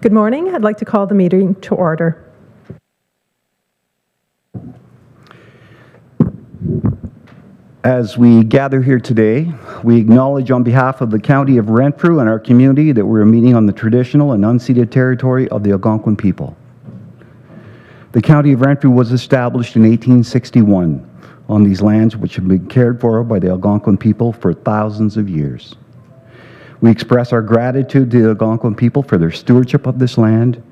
Good morning. I'd like to call the meeting to order. As we gather here today, we acknowledge on behalf of the County of Renfrew and our community that we're meeting on the traditional and unceded territory of the Algonquin people. The County of Renfrew was established in 1861 on these lands which have been cared for by the Algonquin people for thousands of years. We express our gratitude to the Algonquin people for their stewardship of this land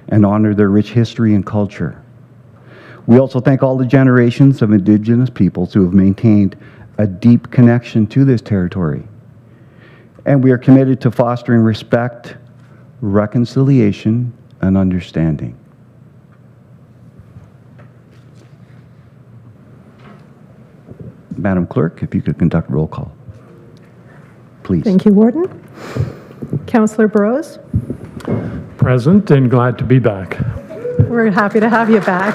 and honor their rich history and culture. We also thank all the generations of Indigenous peoples who have maintained a deep connection to this territory. And we are committed to fostering respect, reconciliation, and understanding. Madam Clerk, if you could conduct roll call, please. Thank you, Warden. Councillor Burrows. Present and glad to be back. We're happy to have you back.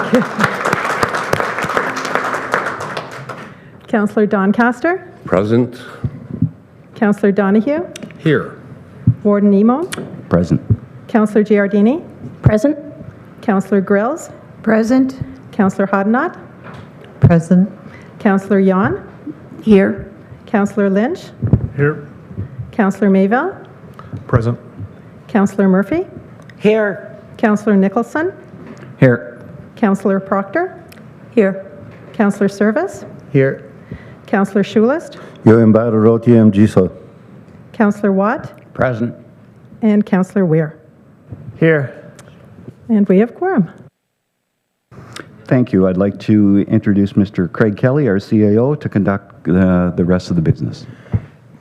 Councillor Doncaster. Present. Councillor Donahue. Here. Warden Nemo. Present. Councillor Giardini. Present. Councillor Grills. Present. Councillor Hodnott. Present. Councillor Yon. Here. Councillor Lynch. Here. Councillor Mayville. Present. Councillor Murphy. Here. Councillor Nicholson. Here. Councillor Proctor. Here. Councillor Service. Here. Councillor Schulist. Councillor Watt. Present. And Councillor Weir. Here. And we have quorum. Thank you. I'd like to introduce Mr. Craig Kelly, our CAO, to conduct the rest of the business.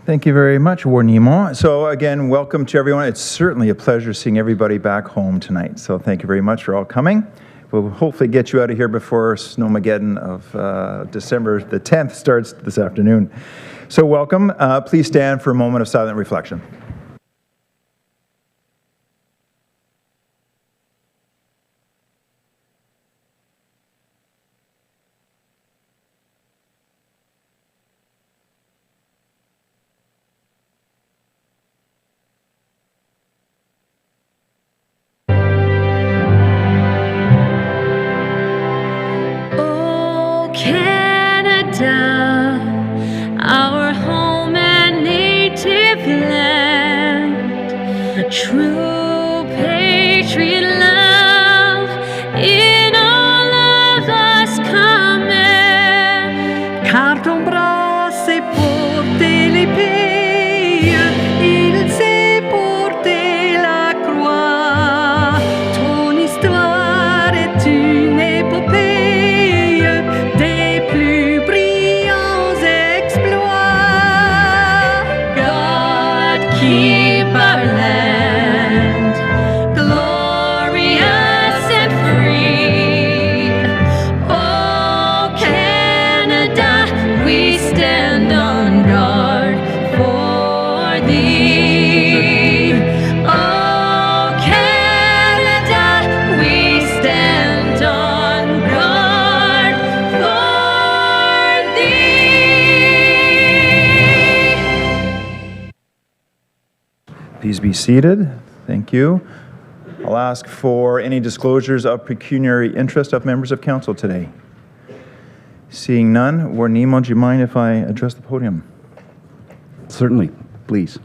Thank you very much, Warden Nemo. So again, welcome to everyone. It's certainly a pleasure seeing everybody back home tonight. So thank you very much for all coming. We'll hopefully get you out of here before Snowmageddon of December the 10th starts this afternoon. So welcome. Please stand for a moment of silent reflection. Our home and native land, a true patriot love in all of us common. Car ton bras s'est porté l'épée, il s'est porté la croix. Ton histoire est une épopée des plus brillants exploits. God keep our land glorious and free. Oh Canada, we stand on guard for thee. Oh Canada, we stand on guard for thee. Please be seated. Thank you. I'll ask for any disclosures of pecuniary interest of members of council today. Seeing none, Warden Nemo, do you mind if I address the podium? Certainly, please.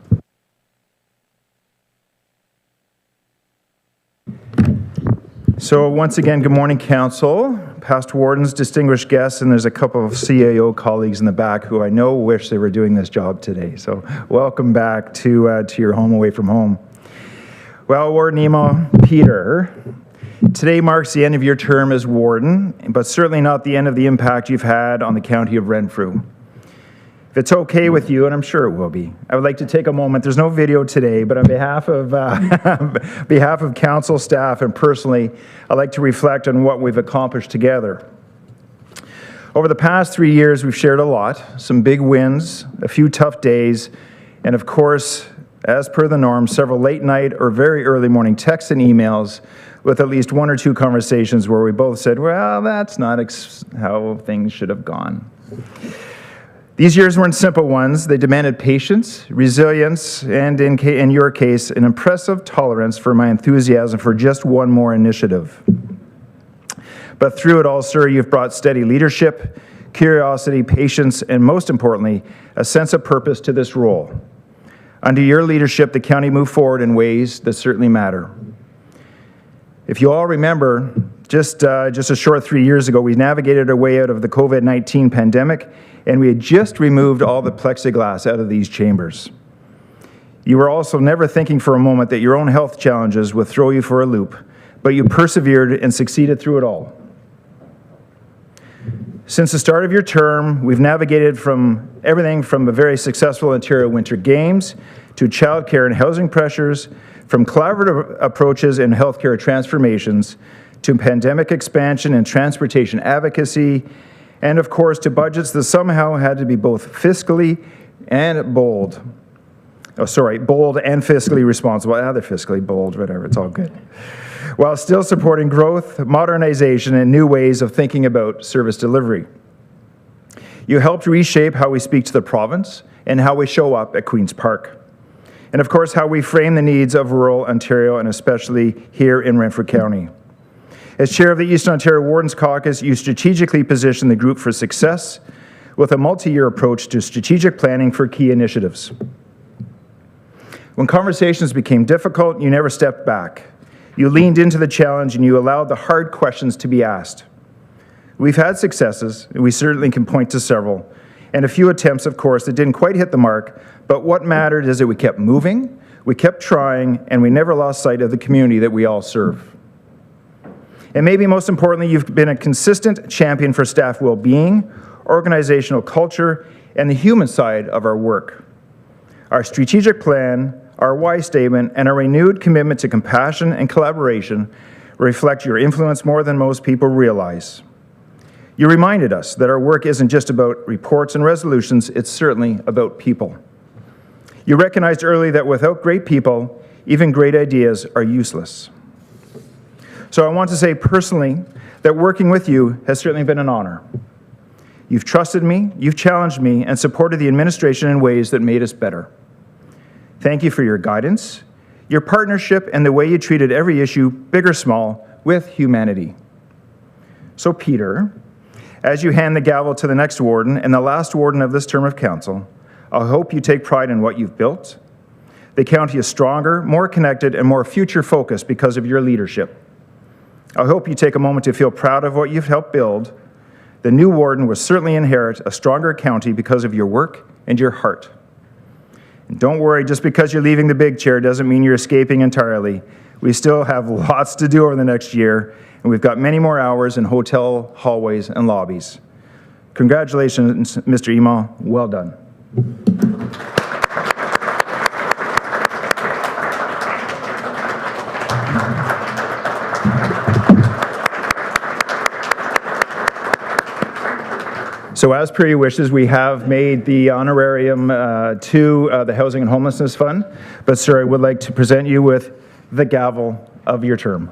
So once again, good morning, council, past wardens, distinguished guests, and there's a couple of CAO colleagues in the back who I know wish they were doing this job today. So welcome back to your home away from home. Well, Warden Nemo, Peter, today marks the end of your term as warden, but certainly not the end of the impact you've had on the county of Renfrew. If it's okay with you, and I'm sure it will be, I would like to take a moment. There's no video today, but on behalf of council staff and personally, I'd like to reflect on what we've accomplished together. Over the past 3 years, we've shared a lot, some big wins, a few tough days, and of course, as per the norm, several late night or very early morning texts and emails with at least one or two conversations where we both said, well, that's not how things should have gone. These years weren't simple ones. They demanded patience, resilience, and in your case, an impressive tolerance for my enthusiasm for just one more initiative. But through it all, sir, you've brought steady leadership, curiosity, patience, and most importantly, a sense of purpose to this role. Under your leadership, the county moved forward in ways that certainly matter. If you all remember, just a short 3 years ago, we navigated our way out of the COVID-19 pandemic, and we had just removed all the plexiglass out of these chambers. You were also never thinking for a moment that your own health challenges would throw you for a loop, but you persevered and succeeded through it all. Since the start of your term, we've navigated from everything from the very successful Ontario Winter Games to childcare and housing pressures, from collaborative approaches in healthcare transformations to pandemic expansion and transportation advocacy, and of course to budgets that somehow had to be both fiscally and bold. Bold and fiscally responsible. They're fiscally bold, whatever, it's all good. While still supporting growth, modernization, and new ways of thinking about service delivery. You helped reshape how we speak to the province and how we show up at Queen's Park. And of course, how we frame the needs of rural Ontario and especially here in Renfrew County. As chair of the Eastern Ontario Wardens Caucus, you strategically positioned the group for success with a multi-year approach to strategic planning for key initiatives. When conversations became difficult, you never stepped back. You leaned into the challenge and you allowed the hard questions to be asked. We've had successes, and we certainly can point to several, and a few attempts, of course, that didn't quite hit the mark, but what mattered is that we kept moving, we kept trying, and we never lost sight of the community that we all serve. And maybe most importantly, you've been a consistent champion for staff well-being, organizational culture, and the human side of our work. Our strategic plan, our why statement, and our renewed commitment to compassion and collaboration reflect your influence more than most people realize. You reminded us that our work isn't just about reports and resolutions, it's certainly about people. You recognized early that without great people, even great ideas are useless. So I want to say personally that working with you has certainly been an honor. You've trusted me, you've challenged me, and supported the administration in ways that made us better. Thank you for your guidance, your partnership, and the way you treated every issue, big or small, with humanity. So Peter, as you hand the gavel to the next warden and the last warden of this term of council, I hope you take pride in what you've built. The county is stronger, more connected, and more future-focused because of your leadership. I hope you take a moment to feel proud of what you've helped build. The new warden will certainly inherit a stronger county because of your work and your heart. And don't worry, just because you're leaving the big chair doesn't mean you're escaping entirely. We still have lots to do over the next year, and we've got many more hours in hotel hallways and lobbies. Congratulations, Mr. Ema. Well done. So as per your wishes, we have made the honorarium to the Housing and Homelessness Fund, but sir, I would like to present you with the gavel of your term.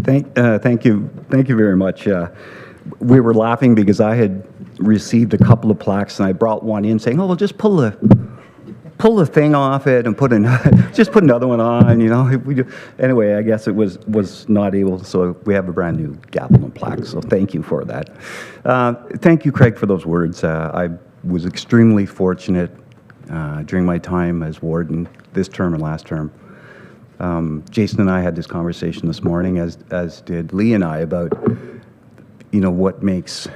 Thank you very much. We were laughing because I had received a couple of plaques and I brought one in saying, "Oh, well, just pull the thing off it and just put another one on." You know, anyway. I guess it was not able, so we have a brand new gavel and plaque. So thank you for that. Thank you, Craig, for those words. I was extremely fortunate during my time as warden this term and last term. Jason and I had this conversation this morning, as did Lee and I, about what makes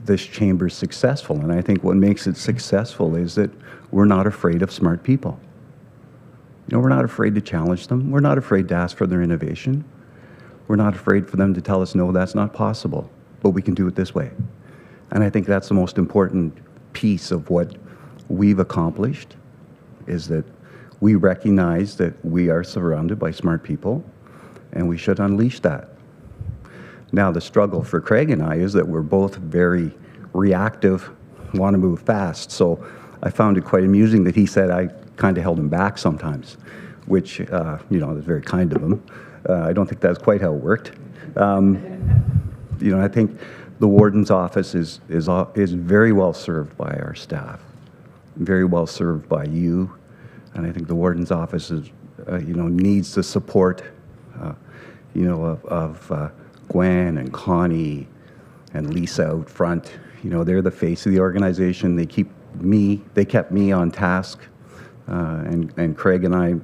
this chamber successful. And I think what makes it successful is that we're not afraid of smart people. You know, we're not afraid to challenge them. We're not afraid to ask for their innovation. We're not afraid for them to tell us, no, that's not possible, but we can do it this way. And I think that's the most important piece of what we've accomplished, is that we recognize that we are surrounded by smart people, and we should unleash that. Now, the struggle for Craig and I is that we're both very reactive, want to move fast. So I found it quite amusing that he said I kind of held him back sometimes, which, you know, is very kind of him. I don't think that's quite how it worked. You know, I think the warden's office is very well served by our staff, very well served by you, and I think the warden's office is, you know, needs the support, you know, of Gwen and Connie and Lisa out front. You know, they're the face of the organization. They kept me on task, and Craig and I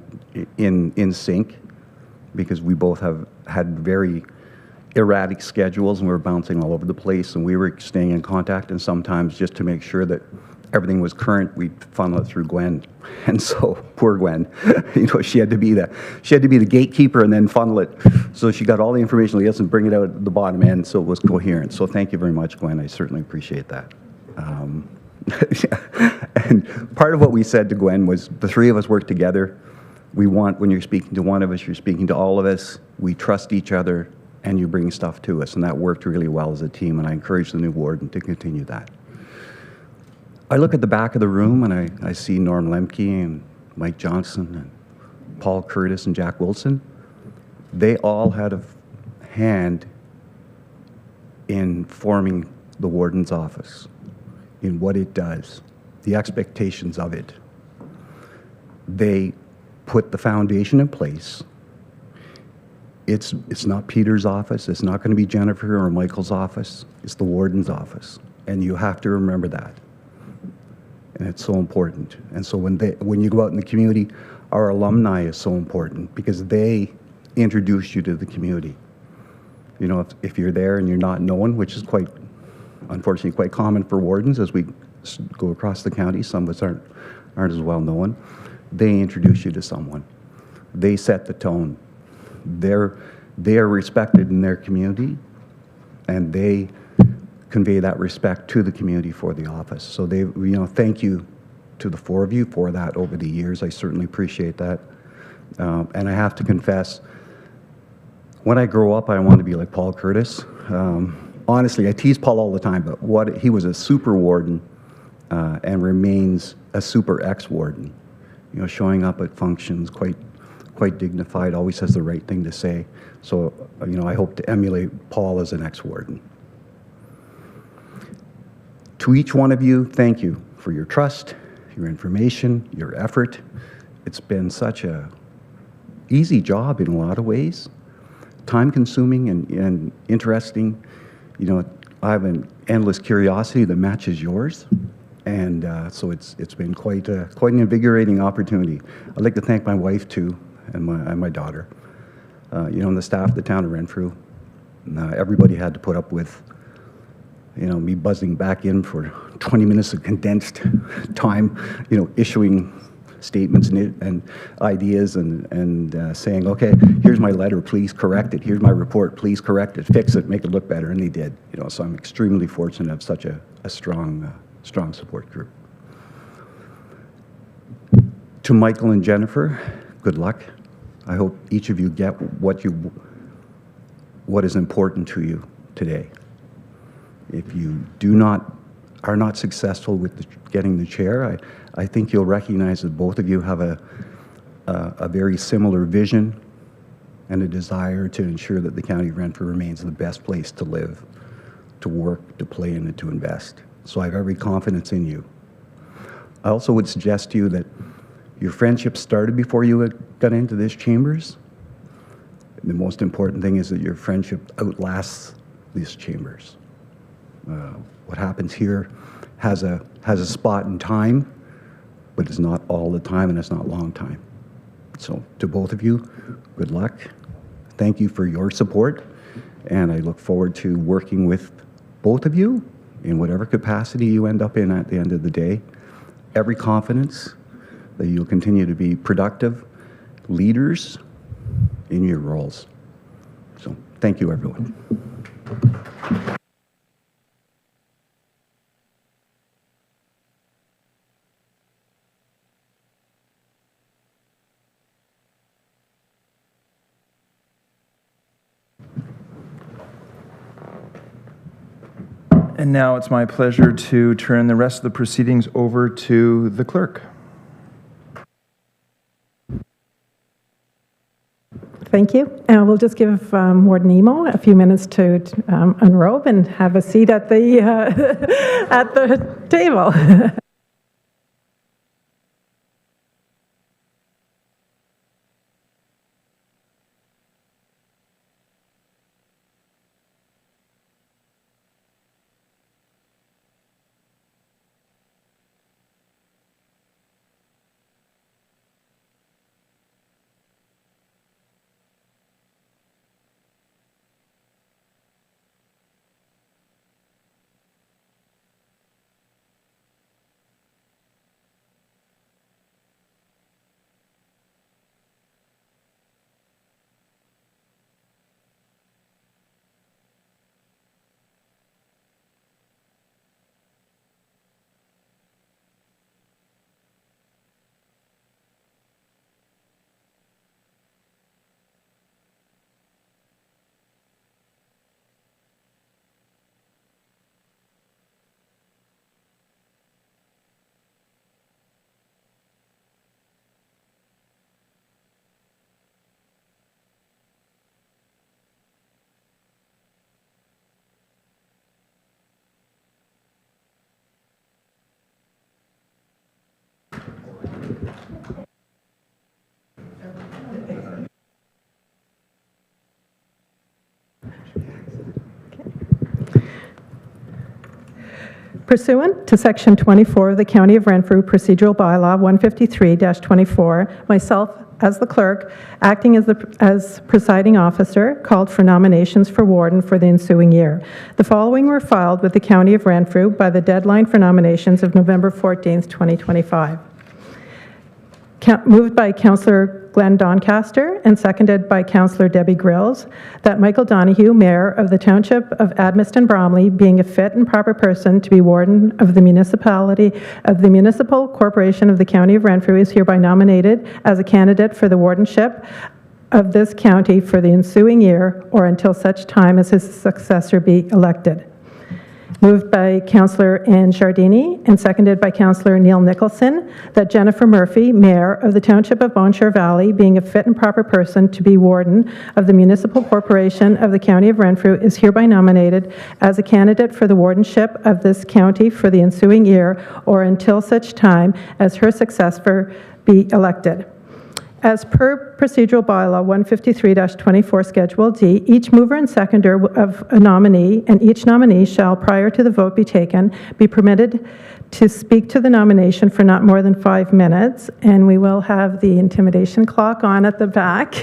in sync, because we both have had very erratic schedules and we were bouncing all over the place, and we were staying in contact, and sometimes just to make sure that everything was current, we'd funnel it through Gwen. And so poor Gwen, you know, she had to be the gatekeeper and then funnel it. So she got all the information, yes, and bring it out at the bottom end so it was coherent. So thank you very much, Gwen. I certainly appreciate that. And part of what we said to Gwen was the three of us work together. We want, when you're speaking to one of us, you're speaking to all of us. We trust each other, and you bring stuff to us. And that worked really well as a team, and I encourage the new warden to continue that. I look at the back of the room, and I see Norm Lemke and Mike Johnson and Paul Curtis and Jack Wilson. They all had a hand in forming the warden's office, in what it does, the expectations of it. They put the foundation in place. It's not Peter's office. It's not going to be Jennifer or Michael's office. It's the warden's office, and you have to remember that. And it's so important. And so when you go out in the community, our alumni is so important because they introduce you to the community. You know, if you're there and you're not known, which is quite, unfortunately, quite common for wardens as we go across the county, some of us aren't as well known, they introduce you to someone. They set the tone. They are respected in their community, and they convey that respect to the community for the office. So they, you know, thank you to the four of you for that over the years. I certainly appreciate that. And I have to confess, when I grow up, I want to be like Paul Curtis. Honestly, I tease Paul all the time, but he was a super warden and remains a super ex-warden. You know, showing up at functions, quite dignified, always has the right thing to say. So, you know, I hope to emulate Paul as an ex-warden. To each one of you, thank you for your trust, your information, your effort. It's been such a easy job in a lot of ways, time-consuming and interesting. You know, I have an endless curiosity that matches yours, and so it's been quite an invigorating opportunity. I'd like to thank my wife too, and my daughter. You know, and the staff of the town of Renfrew. Everybody had to put up with, you know, me buzzing back in for 20 minutes of condensed time, you know, issuing statements and ideas and saying, okay, here's my letter, please correct it. Here's my report, please correct it, fix it, make it look better, and they did. You know, so I'm extremely fortunate to have such a strong support group. To Michael and Jennifer, good luck. I hope each of you get what is important to you today. If you are not successful with getting the chair, I think you'll recognize that both of you have a very similar vision and a desire to ensure that the County of Renfrew remains the best place to live, to work, to play in, and to invest. So I have every confidence in you. I also would suggest to you that your friendship started before you got into this chambers. The most important thing is that your friendship outlasts these chambers. What happens here has a spot in time, but it's not all the time and it's not long time. So to both of you, good luck. Thank you for your support, and I look forward to working with both of you in whatever capacity you end up in at the end of the day. Every confidence that you'll continue to be productive leaders in your roles. So thank you, everyone. And now it's my pleasure to turn the rest of the proceedings over to the clerk. Thank you. We'll just give Warden Emo a few minutes to unrobe and have a seat at the, at the table. Pursuant to Section 24 of the County of Renfrew Procedural Bylaw 153-24, myself, as the clerk, acting as presiding officer, called for nominations for warden for the ensuing year. The following were filed with the County of Renfrew by the deadline for nominations of November 14th, 2025. Moved by Councillor Glenn Doncaster and seconded by Councillor Debbie Grills, that Michael Donoghue, Mayor of the Township of Admiston Bromley, being a fit and proper person to be warden of the Municipal Corporation of the County of Renfrew, is hereby nominated as a candidate for the wardenship of this county for the ensuing year or until such time as his successor be elected. Moved by Councillor Ann Giardini and seconded by Councillor Neil Nicholson, that Jennifer Murphy, Mayor of the Township of Bon Cher Valley, being a fit and proper person to be warden of the Municipal Corporation of the County of Renfrew, is hereby nominated as a candidate for the wardenship of this county for the ensuing year or until such time as her successor be elected. As per procedural bylaw 153-24 Schedule D, each mover and seconder of a nominee and each nominee shall, prior to the vote be taken, be permitted to speak to the nomination for not more than 5 minutes, and we will have the intimidation clock on at the back.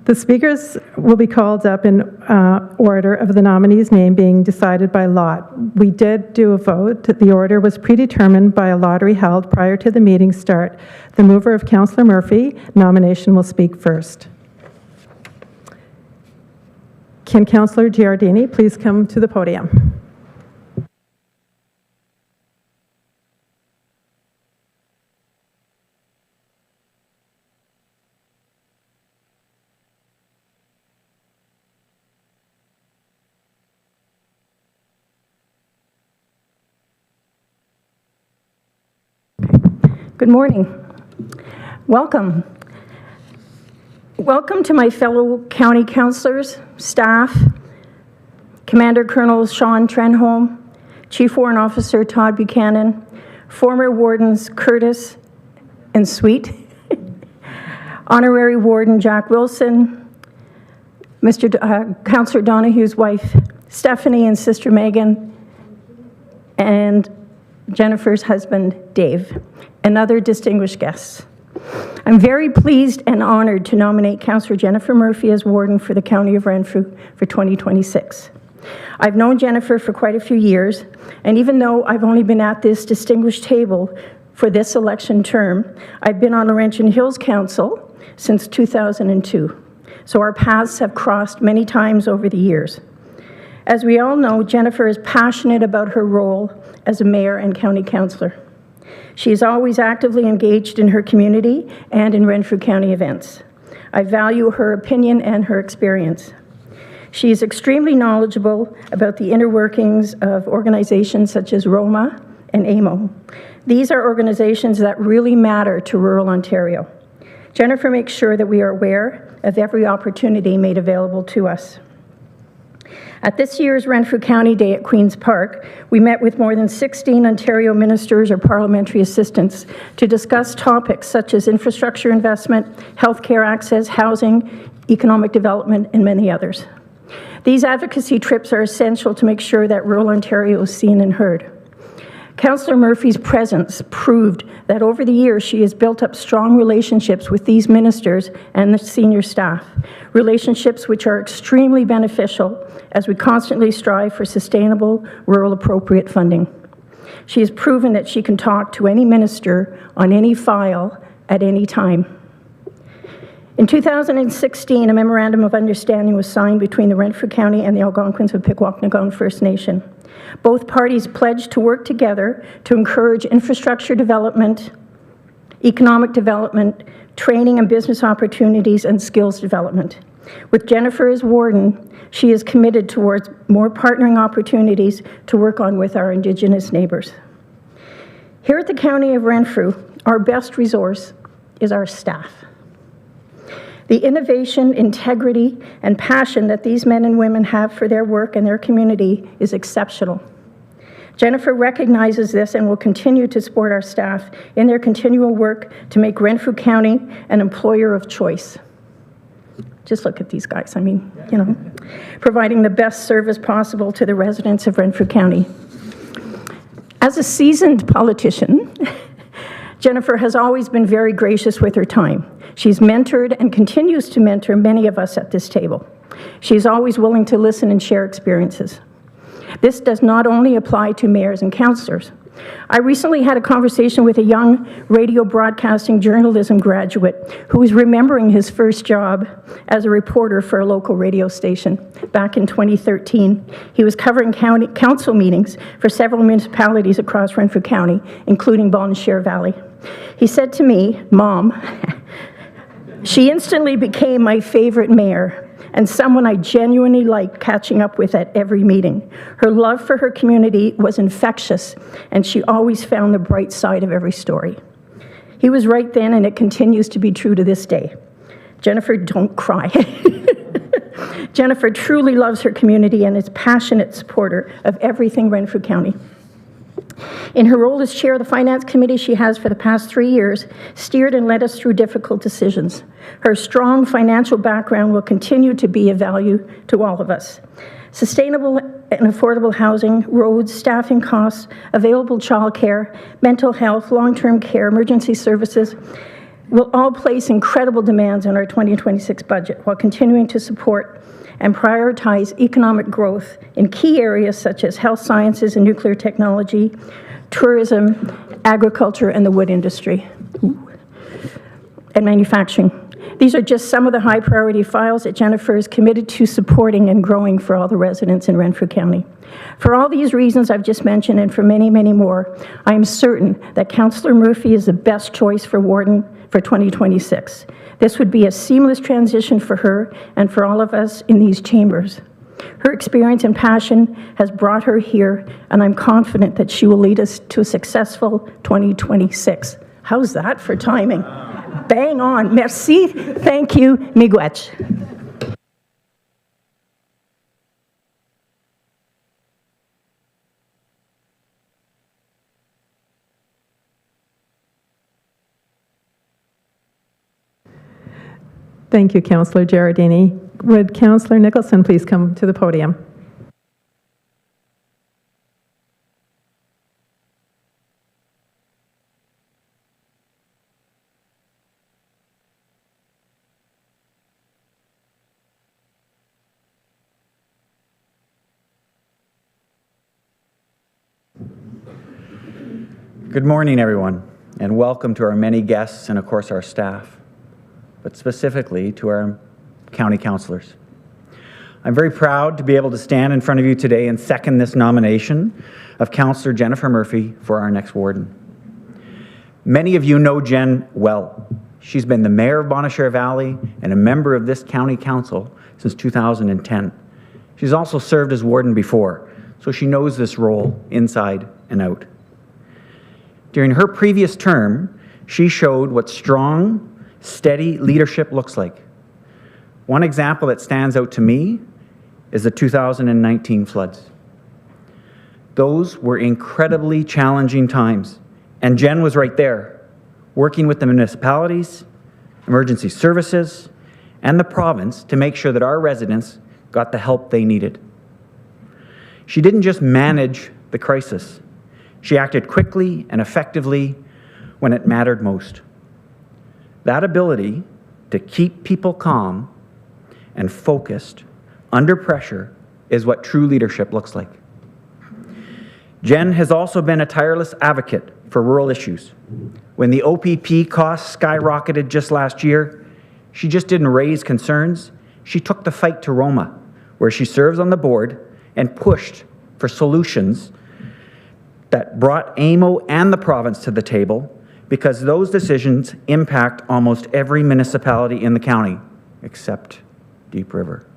The speakers will be called up in order of the nominee's name being decided by lot. We did do a vote. The order was predetermined by a lottery held prior to the meeting start. The mover of Councillor Murphy nomination will speak first. Can Councillor Giardini please come to the podium? Good morning. Welcome. Welcome to my fellow county councillors, staff, Commander Colonel Sean Trenholm, Chief Warrant Officer Todd Buchanan, former wardens Curtis and Sweet, Honorary Warden Jack Wilson, Councillor Donoghue's wife Stephanie and sister Megan, and Jennifer's husband Dave, and other distinguished guests. I'm very pleased and honored to nominate Councillor Jennifer Murphy as warden for the County of Renfrew for 2026. I've known Jennifer for quite a few years, and even though I've only been at this distinguished table for this election term, I've been on Laurentian Hills Council since 2002, so our paths have crossed many times over the years. As we all know, Jennifer is passionate about her role as a mayor and county councillor. She is always actively engaged in her community and in Renfrew County events. I value her opinion and her experience. She is extremely knowledgeable about the inner workings of organizations such as Roma and AMO. These are organizations that really matter to rural Ontario. Jennifer makes sure that we are aware of every opportunity made available to us. At this year's Renfrew County Day at Queen's Park, we met with more than 16 Ontario ministers or parliamentary assistants to discuss topics such as infrastructure investment, healthcare access, housing, economic development, and many others. These advocacy trips are essential to make sure that rural Ontario is seen and heard. Councillor Murphy's presence proved that over the years she has built up strong relationships with these ministers and the senior staff, relationships which are extremely beneficial as we constantly strive for sustainable, rural appropriate funding. She has proven that she can talk to any minister on any file at any time. In 2016, a memorandum of understanding was signed between the Renfrew County and the Algonquins of Pikwakanagan First Nation. Both parties pledged to work together to encourage infrastructure development, economic development, training and business opportunities, and skills development. With Jennifer as warden, she is committed towards more partnering opportunities to work on with our Indigenous neighbours. Here at the County of Renfrew, our best resource is our staff. The innovation, integrity, and passion that these men and women have for their work and their community is exceptional. Jennifer recognizes this and will continue to support our staff in their continual work to make Renfrew County an employer of choice. Just look at these guys, providing the best service possible to the residents of Renfrew County. As a seasoned politician, Jennifer has always been very gracious with her time. She's mentored and continues to mentor many of us at this table. She's always willing to listen and share experiences. This does not only apply to mayors and councillors. I recently had a conversation with a young radio broadcasting journalism graduate who was remembering his first job as a reporter for a local radio station back in 2013. He was covering county council meetings for several municipalities across Renfrew County, including Ball and Share Valley. He said to me, "Mom, she instantly became my favorite mayor and someone I genuinely liked catching up with at every meeting. Her love for her community was infectious, and she always found the bright side of every story." He was right then, and it continues to be true to this day. Jennifer, don't cry. Jennifer truly loves her community and is a passionate supporter of everything Renfrew County. In her role as chair of the Finance Committee, she has, for the past 3 years, steered and led us through difficult decisions. Her strong financial background will continue to be of value to all of us. Sustainable and affordable housing, roads, staffing costs, available childcare, mental health, long-term care, emergency services will all place incredible demands on our 2026 budget while continuing to support and prioritize economic growth in key areas such as health sciences and nuclear technology, tourism, agriculture, and the wood industry, and manufacturing. These are just some of the high priority files that Jennifer is committed to supporting and growing for all the residents in Renfrew County. For all these reasons I've just mentioned, and for many, many more, I am certain that Councillor Murphy is the best choice for warden for 2026. This would be a seamless transition for her and for all of us in these chambers. Her experience and passion has brought her here, and I'm confident that she will lead us to a successful 2026. How's that for timing? Bang on. Merci. Thank you. Miigwech. Thank you, Councillor Gerardini. Would Councillor Nicholson please come to the podium? Good morning, everyone, and welcome to our many guests and, of course, our staff, but specifically to our county councillors. I'm very proud to be able to stand in front of you today and second this nomination of Councillor Jennifer Murphy for our next warden. Many of you know Jen well. She's been the mayor of Bonnechere Valley and a member of this county council since 2010. She's also served as warden before, so she knows this role inside and out. During her previous term, she showed what strong, steady leadership looks like. One example that stands out to me is the 2019 floods. Those were incredibly challenging times, and Jen was right there, working with the municipalities, emergency services, and the province to make sure that our residents got the help they needed. She didn't just manage the crisis. She acted quickly and effectively when it mattered most. That ability to keep people calm and focused under pressure is what true leadership looks like. Jen has also been a tireless advocate for rural issues. When the OPP costs skyrocketed just last year, she just didn't raise concerns. She took the fight to Roma, where she serves on the board, and pushed for solutions that brought AMO and the province to the table, because those decisions impact almost every municipality in the county, except Deep River.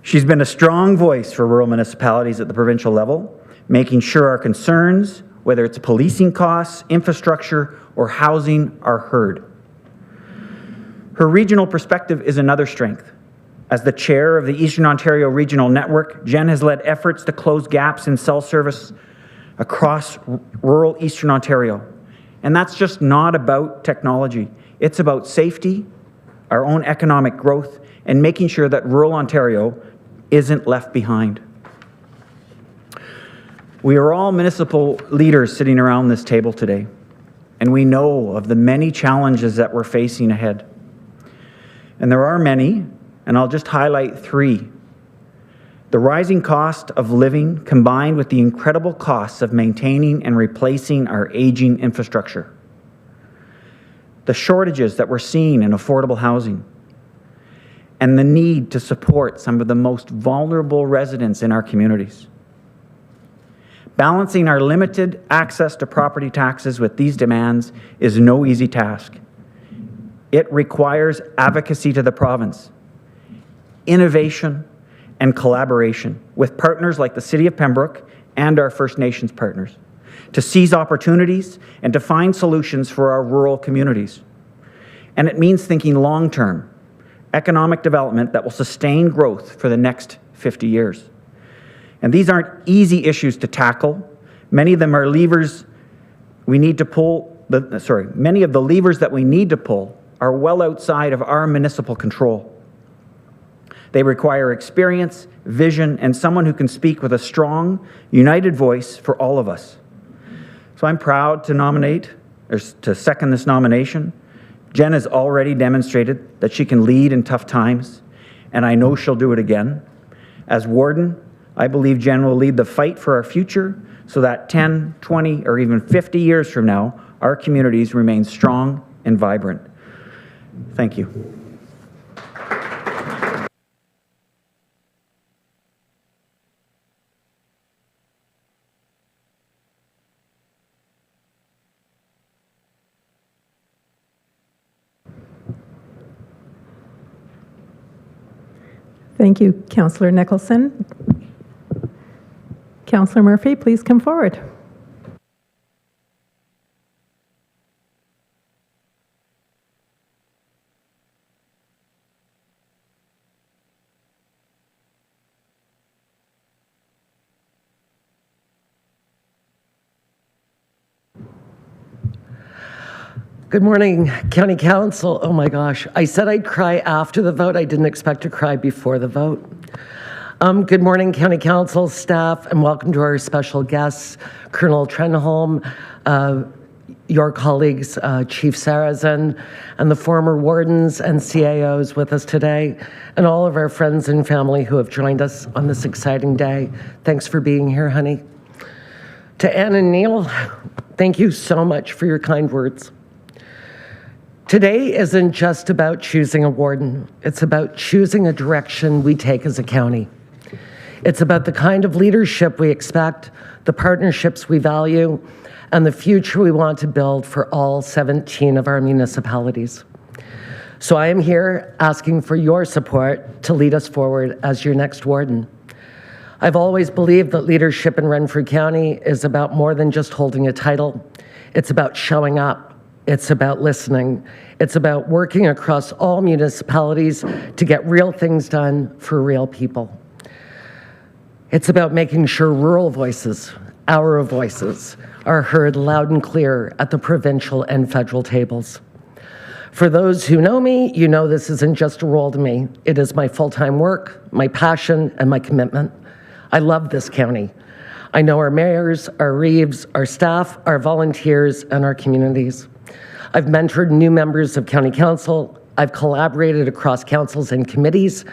She's been a strong voice for rural municipalities at the provincial level, making sure our concerns, whether it's policing costs, infrastructure, or housing, are heard. Her regional perspective is another strength. As the chair of the Eastern Ontario Regional Network, Jen has led efforts to close gaps in cell service across rural Eastern Ontario. And that's just not about technology. It's about safety, our own economic growth, and making sure that rural Ontario isn't left behind. We are all municipal leaders sitting around this table today, and we know of the many challenges that we're facing ahead. And there are many, and I'll just highlight three. The rising cost of living combined with the incredible costs of maintaining and replacing our aging infrastructure. The shortages that we're seeing in affordable housing, and the need to support some of the most vulnerable residents in our communities. Balancing our limited access to property taxes with these demands is no easy task. It requires advocacy to the province, innovation, and collaboration with partners like the City of Pembroke and our First Nations partners to seize opportunities and to find solutions for our rural communities. And it means thinking long-term, economic development that will sustain growth for the next 50 years. And these aren't easy issues to tackle. Many of them are levers we need to pull, many of the levers that we need to pull are well outside of our municipal control. They require experience, vision, and someone who can speak with a strong, united voice for all of us. So I'm proud to second this nomination. Jen has already demonstrated that she can lead in tough times, and I know she'll do it again. As warden, I believe Jen will lead the fight for our future so that 10, 20, or even 50 years from now, our communities remain strong and vibrant. Thank you. Thank you, Councillor Nicholson. Councillor Murphy, please come forward. Good morning, County Council. Oh my gosh, I said I'd cry after the vote. I didn't expect to cry before the vote. Good morning, County Council staff, and welcome to our special guests, Colonel Trenholm, your colleagues, Chief Sarrazin, and the former wardens and CAOs with us today, and all of our friends and family who have joined us on this exciting day. Thanks for being here, honey. To Ann and Neil, thank you so much for your kind words. Today isn't just about choosing a warden. It's about choosing a direction we take as a county. It's about the kind of leadership we expect, the partnerships we value, and the future we want to build for all 17 of our municipalities. So I am here asking for your support to lead us forward as your next warden. I've always believed that leadership in Renfrew County is about more than just holding a title. It's about showing up. It's about listening. It's about working across all municipalities to get real things done for real people. It's about making sure rural voices, our voices, are heard loud and clear at the provincial and federal tables. For those who know me, you know this isn't just a role to me. It is my full-time work, my passion, and my commitment. I love this county. I know our mayors, our reeves, our staff, our volunteers, and our communities. I've mentored new members of county council. I've collaborated across councils and committees,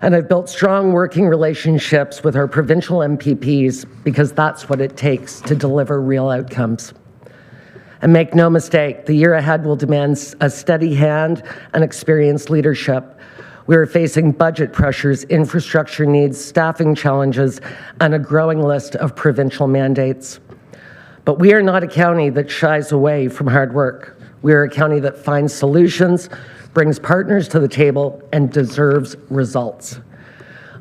and I've built strong working relationships with our provincial MPPs because that's what it takes to deliver real outcomes. And make no mistake, the year ahead will demand a steady hand and experienced leadership. We are facing budget pressures, infrastructure needs, staffing challenges, and a growing list of provincial mandates. But we are not a county that shies away from hard work. We are a county that finds solutions, brings partners to the table, and deserves results.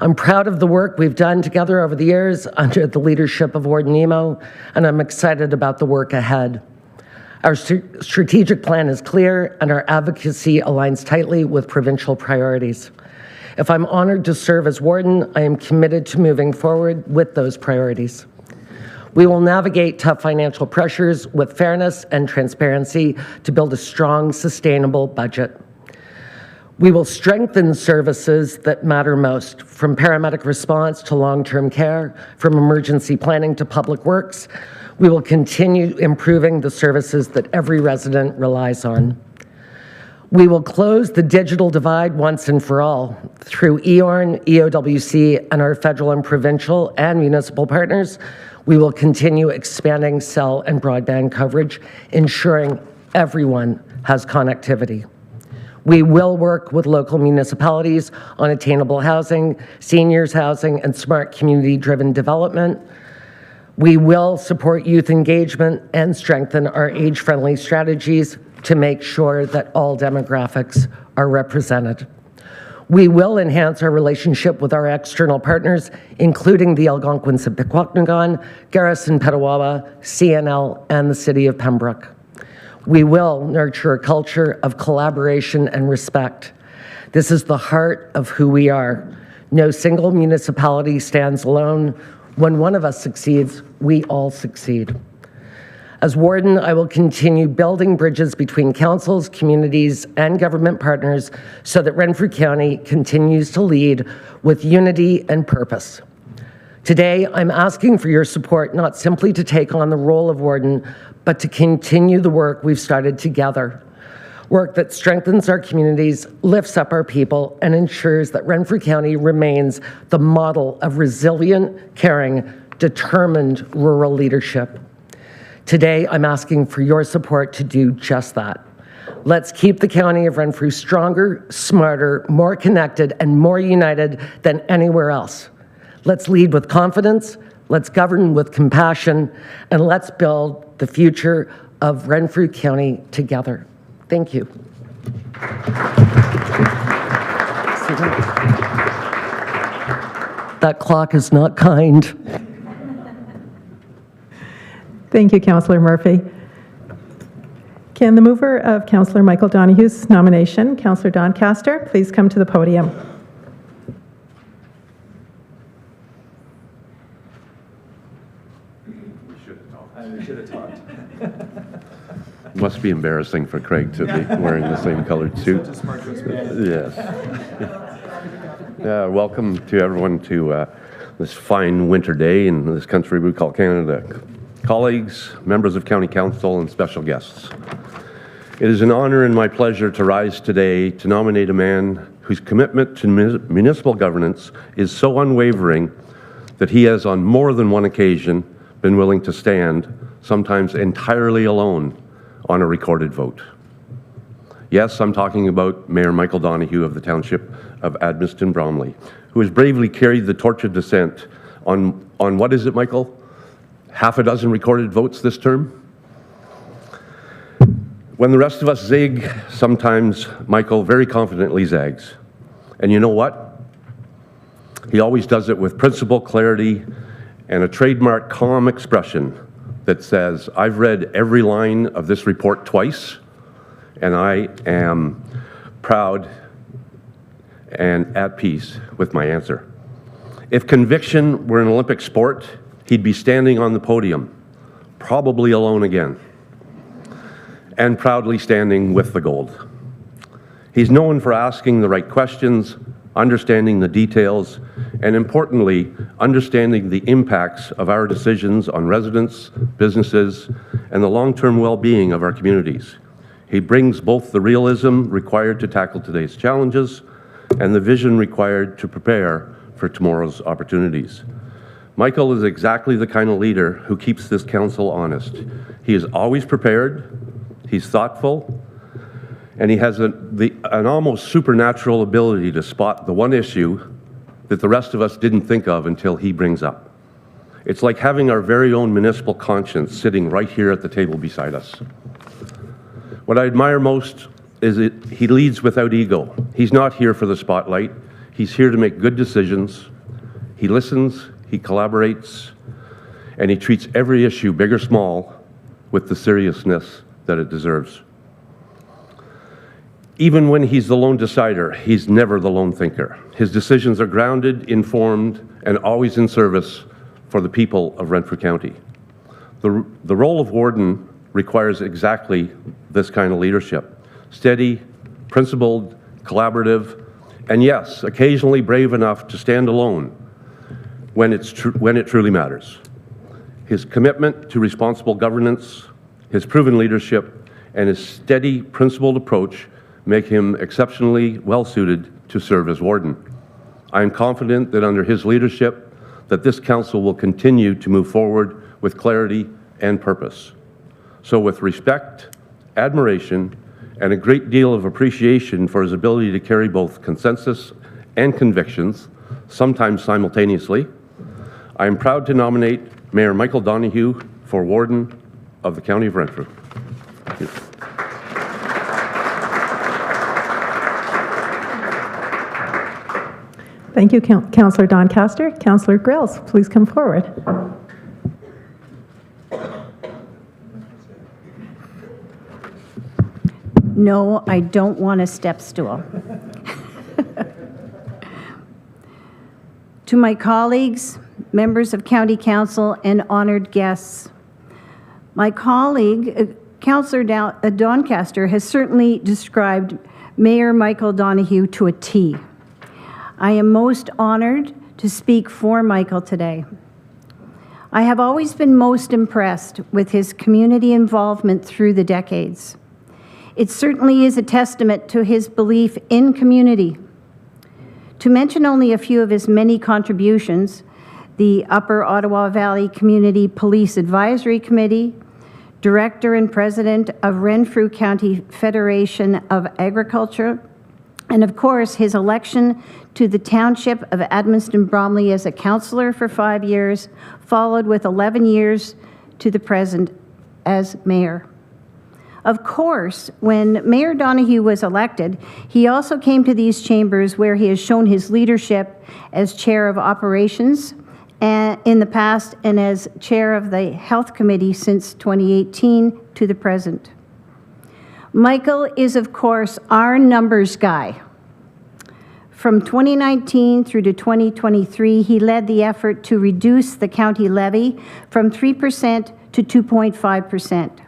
I'm proud of the work we've done together over the years under the leadership of Warden Nemo, and I'm excited about the work ahead. Our strategic plan is clear, and our advocacy aligns tightly with provincial priorities. If I'm honored to serve as warden, I am committed to moving forward with those priorities. We will navigate tough financial pressures with fairness and transparency to build a strong, sustainable budget. We will strengthen services that matter most, from paramedic response to long-term care, from emergency planning to public works. We will continue improving the services that every resident relies on. We will close the digital divide once and for all. Through EORN, EOWC, and our federal and provincial and municipal partners, we will continue expanding cell and broadband coverage, ensuring everyone has connectivity. We will work with local municipalities on attainable housing, seniors housing, and smart community-driven development. We will support youth engagement and strengthen our age-friendly strategies to make sure that all demographics are represented. We will enhance our relationship with our external partners, including the Algonquins of Pikwakanagan, Garrison Petawawa, CNL, and the City of Pembroke. We will nurture a culture of collaboration and respect. This is the heart of who we are. No single municipality stands alone. When one of us succeeds, we all succeed. As warden, I will continue building bridges between councils, communities, and government partners so that Renfrew County continues to lead with unity and purpose. Today, I'm asking for your support not simply to take on the role of warden, but to continue the work we've started together. Work that strengthens our communities, lifts up our people, and ensures that Renfrew County remains the model of resilient, caring, determined rural leadership. Today, I'm asking for your support to do just that. Let's keep the County of Renfrew stronger, smarter, more connected, and more united than anywhere else. Let's lead with confidence, let's govern with compassion, and let's build the future of Renfrew County together. Thank you. That clock is not kind. Thank you, Councillor Murphy. Can the mover of Councillor Michael Donohue's nomination, Councillor Doncaster, please come to the podium? Must be embarrassing for Craig to be wearing the same colored suit. Yes. Welcome to everyone to this fine winter day in this country we call Canada. Colleagues, members of County Council, and special guests. It is an honor and my pleasure to rise today to nominate a man whose commitment to municipal governance is so unwavering that he has on more than one occasion been willing to stand, sometimes entirely alone, on a recorded vote. Yes, I'm talking about Mayor Michael Donohue of the Township of Admiston-Bromley, who has bravely carried the torch of dissent on what is it, Michael? Half a dozen recorded votes this term? When the rest of us zig, sometimes Michael very confidently zags. And you know what? He always does it with principle, clarity, and a trademark calm expression that says, I've read every line of this report twice, and I am proud and at peace with my answer. If conviction were an Olympic sport, he'd be standing on the podium, probably alone again, and proudly standing with the gold. He's known for asking the right questions, understanding the details, and importantly, understanding the impacts of our decisions on residents, businesses, and the long-term well-being of our communities. He brings both the realism required to tackle today's challenges and the vision required to prepare for tomorrow's opportunities. Michael is exactly the kind of leader who keeps this council honest. He is always prepared, he's thoughtful, and he has an almost supernatural ability to spot the one issue that the rest of us didn't think of until he brings up. It's like having our very own municipal conscience sitting right here at the table beside us. What I admire most is that he leads without ego. He's not here for the spotlight. He's here to make good decisions. He listens, he collaborates, and he treats every issue, big or small, with the seriousness that it deserves. Even when he's the lone decider, he's never the lone thinker. His decisions are grounded, informed, and always in service for the people of Renfrew County. The role of warden requires exactly this kind of leadership. Steady, principled, collaborative, and yes, occasionally brave enough to stand alone when it truly matters. His commitment to responsible governance, his proven leadership, and his steady, principled approach make him exceptionally well-suited to serve as warden. I am confident that under his leadership, that this council will continue to move forward with clarity and purpose. So with respect, admiration, and a great deal of appreciation for his ability to carry both consensus and convictions, sometimes simultaneously, I am proud to nominate Mayor Michael Donohue for Warden of the County of Renfrew. Thank you. Thank you, Councillor Doncaster. Councillor Grills, please come forward. No, I don't want a step stool. To my colleagues, members of County Council, and honored guests, my colleague, Councillor Doncaster, has certainly described Mayor Michael Donohue to a T. I am most honored to speak for Michael today. I have always been most impressed with his community involvement through the decades. It certainly is a testament to his belief in community. To mention only a few of his many contributions, the Upper Ottawa Valley Community Police Advisory Committee, Director and President of Renfrew County Federation of Agriculture, and of course his election to the Township of Admiston-Bromley as a councillor for 5 years, followed with 11 years to the present as mayor. Of course, when Mayor Donohue was elected, he also came to these chambers where he has shown his leadership as chair of operations in the past and as chair of the Health Committee since 2018 to the present. Michael is, of course, our numbers guy. From 2019 through to 2023, he led the effort to reduce the county levy from 3% to 2.5%.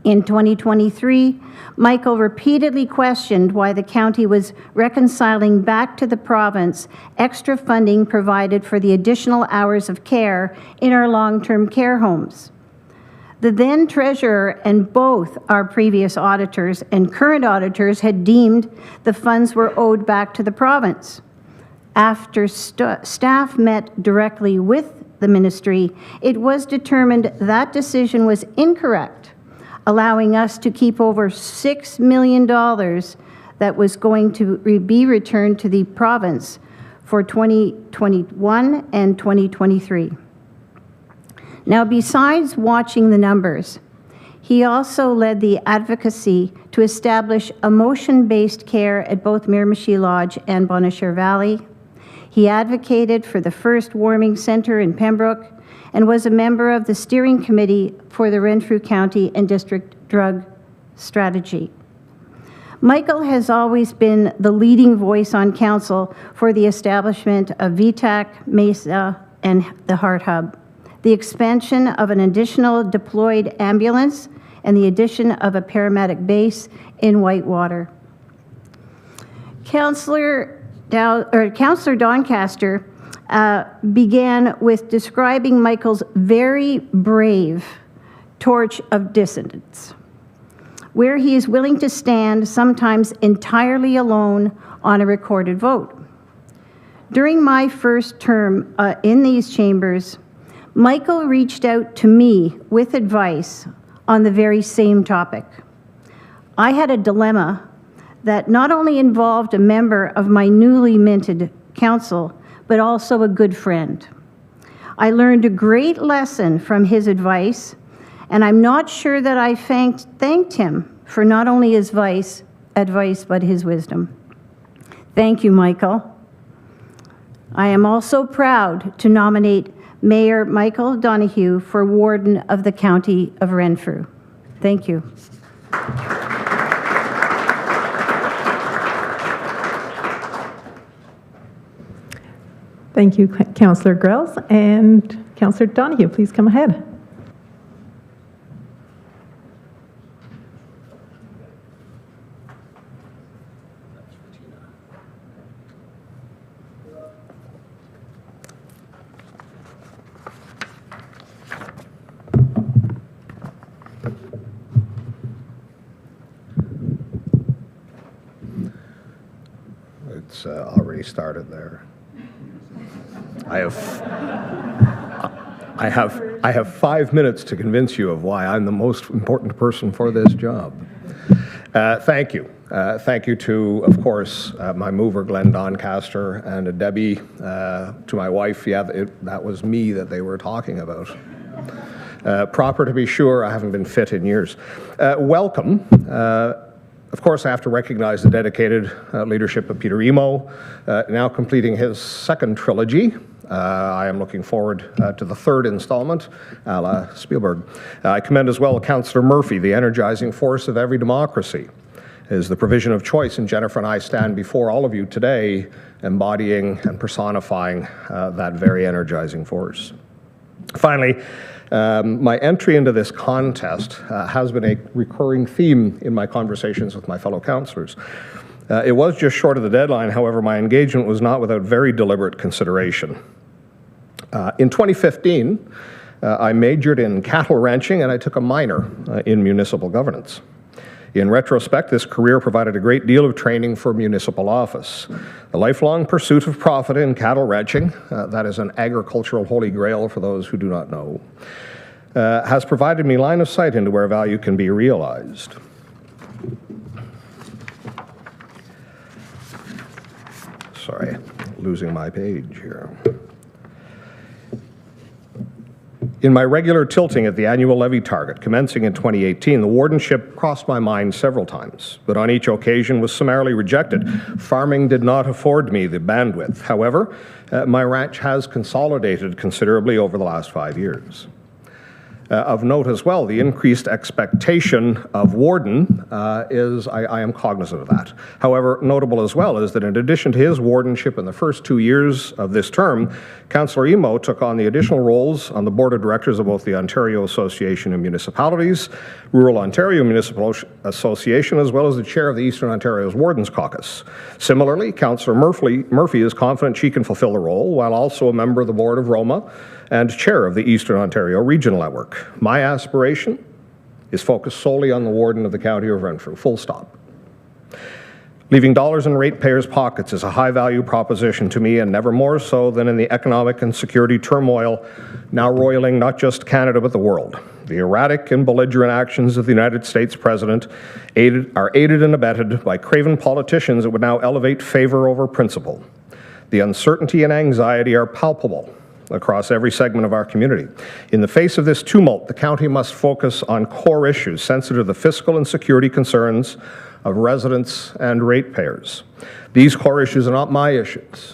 In 2023, Michael repeatedly questioned why the county was reconciling back to the province extra funding provided for the additional hours of care in our long-term care homes. The then treasurer and both our previous auditors and current auditors had deemed the funds were owed back to the province. After staff met directly with the ministry, it was determined that decision was incorrect, allowing us to keep over $6 million that was going to be returned to the province for 2021 and 2023. Now, besides watching the numbers, he also led the advocacy to establish emotion-based care at both Miramichi Lodge and Bonnechere Valley. He advocated for the first warming center in Pembroke and was a member of the steering committee for the Renfrew County and District Drug Strategy. Michael has always been the leading voice on council for the establishment of VTAC, MESA, and the Heart Hub, the expansion of an additional deployed ambulance, and the addition of a paramedic base in Whitewater. Councillor Doncaster began with describing Michael's very brave torch of dissidence, where he is willing to stand, sometimes entirely alone, on a recorded vote. During my first term in these chambers, Michael reached out to me with advice on the very same topic. I had a dilemma that not only involved a member of my newly minted council, but also a good friend. I learned a great lesson from his advice, and I'm not sure that I thanked him for not only his advice, but his wisdom. Thank you, Michael. I am also proud to nominate Mayor Michael Donoghue for Warden of the County of Renfrew. Thank you. Thank you, Councillor Grills. And Councillor Donoghue, please come ahead. It's already started there. I have 5 minutes to convince you of why I'm the most important person for this job. Thank you. Thank you to, of course, my mover, Glenn Doncaster, and to Debbie, to my wife. Yeah, that was me that they were talking about. Proper to be sure, I haven't been fit in years. Welcome. Of course, I have to recognize the dedicated leadership of Peter Emo, now completing his second trilogy. I am looking forward to the third installment, a la Spielberg. I commend as well Councillor Murphy, the energizing force of every democracy, is the provision of choice, and Jennifer and I stand before all of you today embodying and personifying that very energizing force. Finally, my entry into this contest has been a recurring theme in my conversations with my fellow councillors. It was just short of the deadline, however, my engagement was not without very deliberate consideration. In 2015, I majored in cattle ranching and I took a minor in municipal governance. In retrospect, this career provided a great deal of training for municipal office. The lifelong pursuit of profit in cattle ranching, that is an agricultural holy grail for those who do not know, has provided me line of sight into where value can be realized. Sorry, losing my page here. In my regular tilting at the annual levy target commencing in 2018, the wardenship crossed my mind several times, but on each occasion was summarily rejected. Farming did not afford me the bandwidth. However, my ranch has consolidated considerably over the last 5 years. Of note as well, the increased expectation of warden I am cognizant of that. However, notable as well is that in addition to his wardenship in the first 2 years of this term, Councillor Emo took on the additional roles on the board of directors of both the Ontario Association of Municipalities, Rural Ontario Municipal Association, as well as the chair of the Eastern Ontario's Wardens Caucus. Similarly, Councillor Murphy is confident she can fulfill the role while also a member of the board of Roma and chair of the Eastern Ontario Regional Network. My aspiration is focused solely on the warden of the County of Renfrew, full stop. Leaving dollars in ratepayers' pockets is a high-value proposition to me, and never more so than in the economic and security turmoil now roiling not just Canada but the world. The erratic and belligerent actions of the United States President are aided and abetted by craven politicians that would now elevate favor over principle. The uncertainty and anxiety are palpable across every segment of our community. In the face of this tumult, the county must focus on core issues sensitive to the fiscal and security concerns of residents and ratepayers. These core issues are not my issues.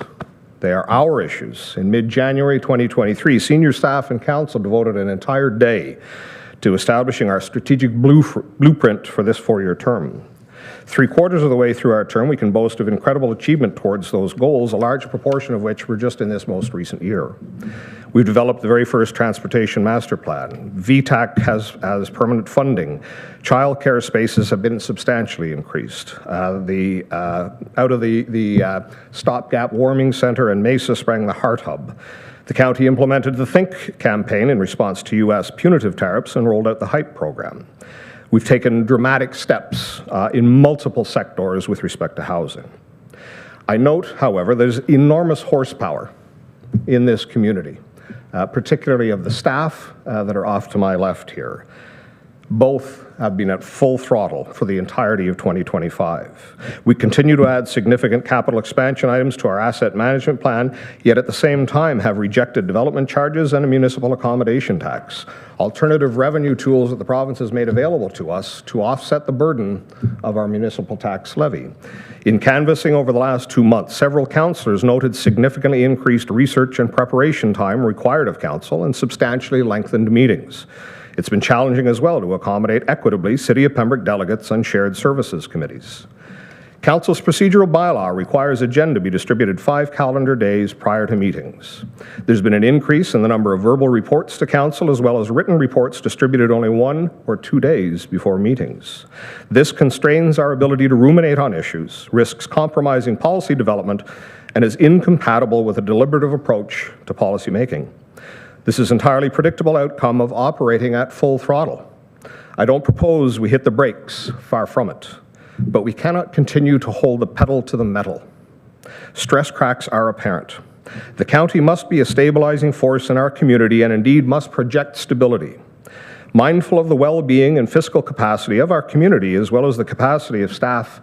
They are our issues. In mid-January 2023, senior staff and council devoted an entire day to establishing our strategic blueprint for this 4-year term. 3/4 of the way through our term, we can boast of incredible achievement towards those goals, a large proportion of which were just in this most recent year. We've developed the very first transportation master plan. VTAC has permanent funding. Childcare spaces have been substantially increased. Out of the Stopgap Warming Centre in Mesa sprang the Heart Hub. The county implemented the Think campaign in response to U.S. punitive tariffs and rolled out the HYPE program. We've taken dramatic steps in multiple sectors with respect to housing. I note, however, there's enormous horsepower in this community, particularly of the staff that are off to my left here. Both have been at full throttle for the entirety of 2025. We continue to add significant capital expansion items to our asset management plan, yet at the same time have rejected development charges and a municipal accommodation tax, alternative revenue tools that the province has made available to us to offset the burden of our municipal tax levy. In canvassing over the last 2 months, several councillors noted significantly increased research and preparation time required of council and substantially lengthened meetings. It's been challenging as well to accommodate equitably City of Pembroke delegates on shared services committees. Council's procedural bylaw requires agenda be distributed 5 calendar days prior to meetings. There's been an increase in the number of verbal reports to council as well as written reports distributed only 1 or 2 days before meetings. This constrains our ability to ruminate on issues, risks compromising policy development, and is incompatible with a deliberative approach to policy making. This is an entirely predictable outcome of operating at full throttle. I don't propose we hit the brakes, far from it, but we cannot continue to hold the pedal to the metal. Stress cracks are apparent. The county must be a stabilizing force in our community and indeed must project stability. Mindful of the well-being and fiscal capacity of our community as well as the capacity of staff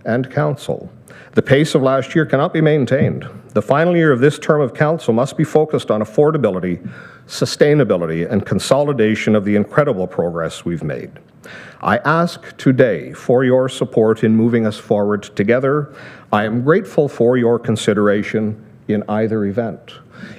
and council, the pace of last year cannot be maintained. The final year of this term of council must be focused on affordability, sustainability, and consolidation of the incredible progress we've made. I ask today for your support in moving us forward together. I am grateful for your consideration in either event.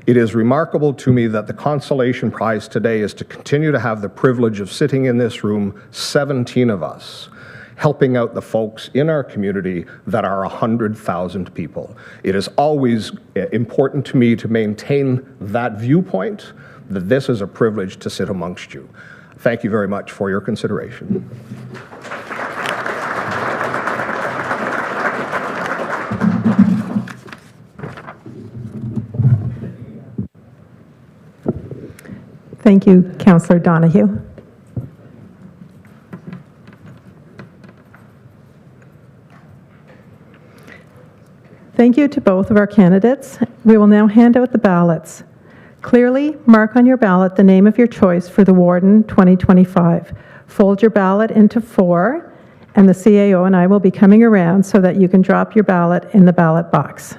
It is remarkable to me that the consolation prize today is to continue to have the privilege of sitting in this room, 17 of us, helping out the folks in our community that are 100,000 people. It is always important to me to maintain that viewpoint, that this is a privilege to sit amongst you. Thank you very much for your consideration. Thank you, Councillor Donahue. Thank you to both of our candidates. We will now hand out the ballots. Clearly mark on your ballot the name of your choice for the Warden 2025. Fold your ballot into 4, and the CAO and I will be coming around so that you can drop your ballot in the ballot box.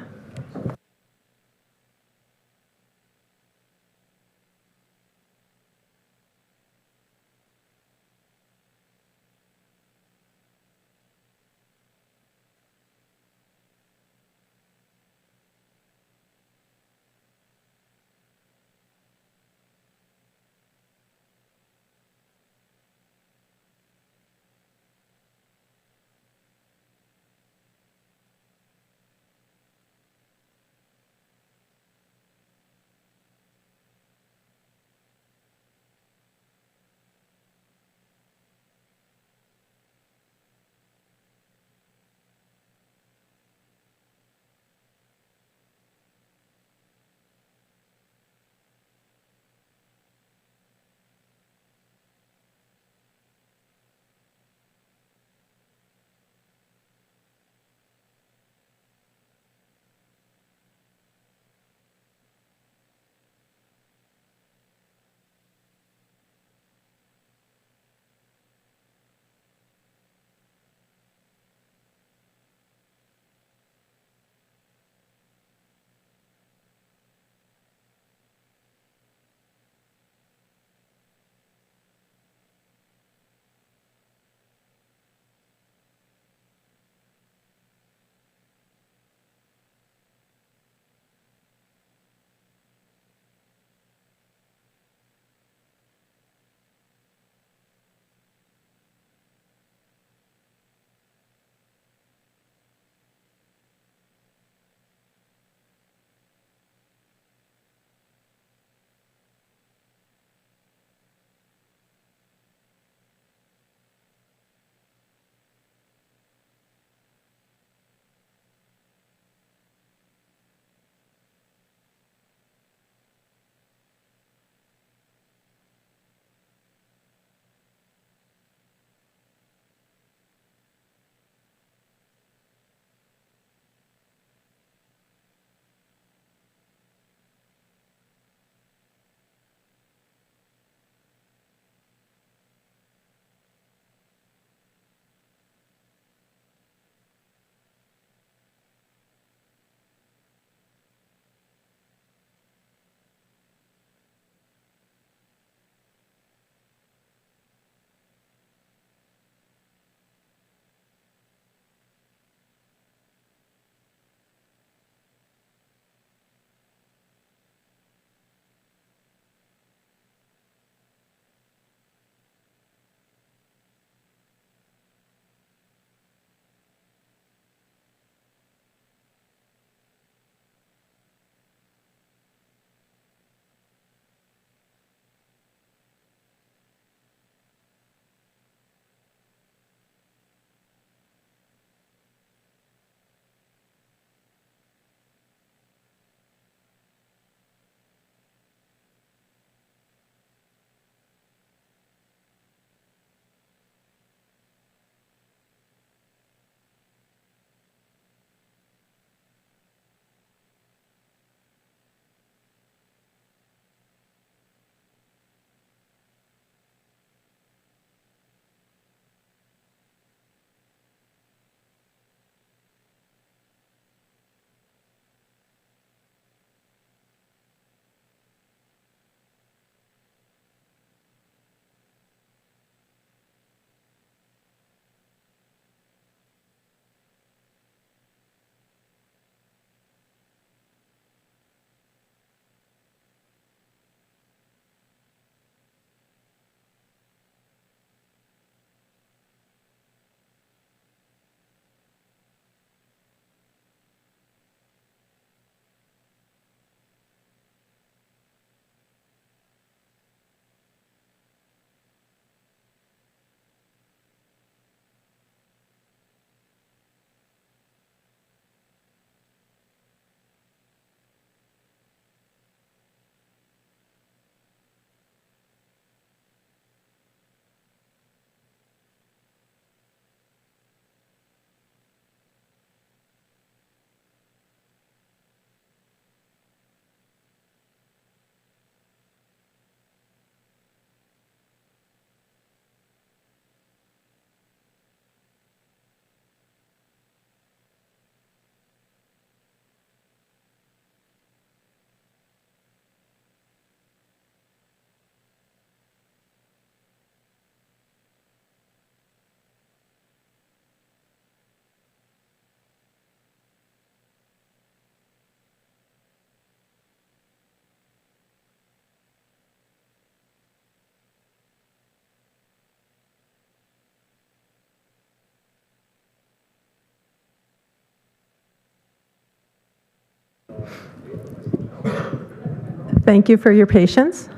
Thank you for your patience.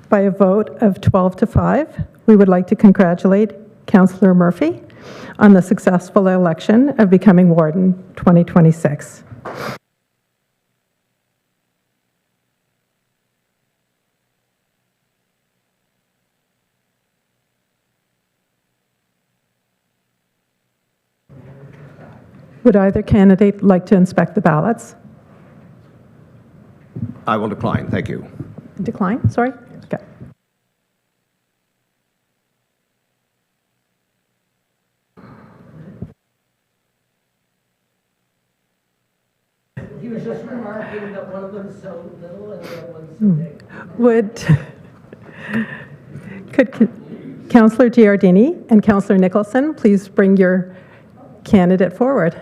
By a vote of 12 to 5, we would like to congratulate Councillor Murphy on the successful election of becoming Warden 2026. Would either candidate like to inspect the ballots? I will decline, thank you. Decline, sorry? Okay. He was just remarking that one of them's so little and the other one's so big. Could Councillor Giardini and Councillor Nicholson please bring your candidate forward?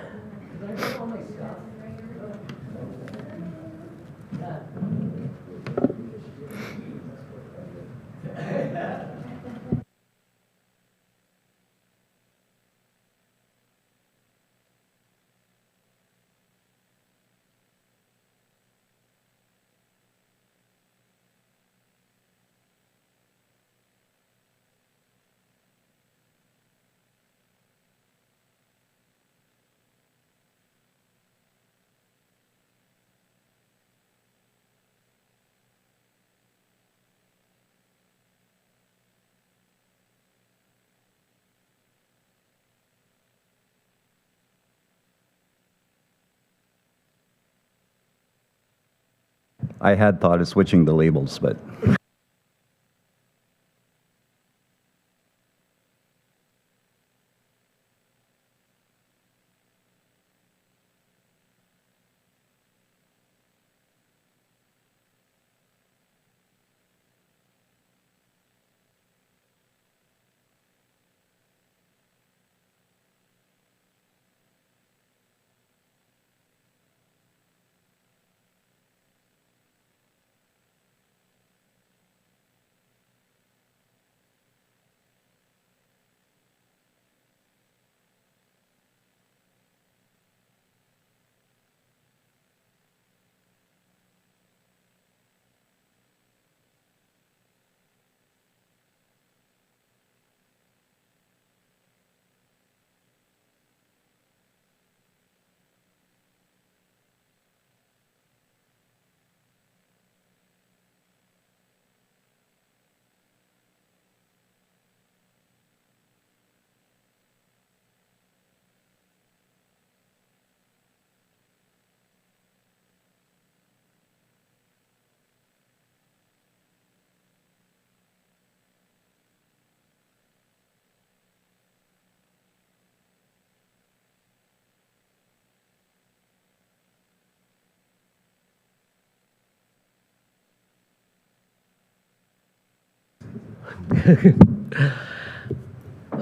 I had thought of switching the labels, but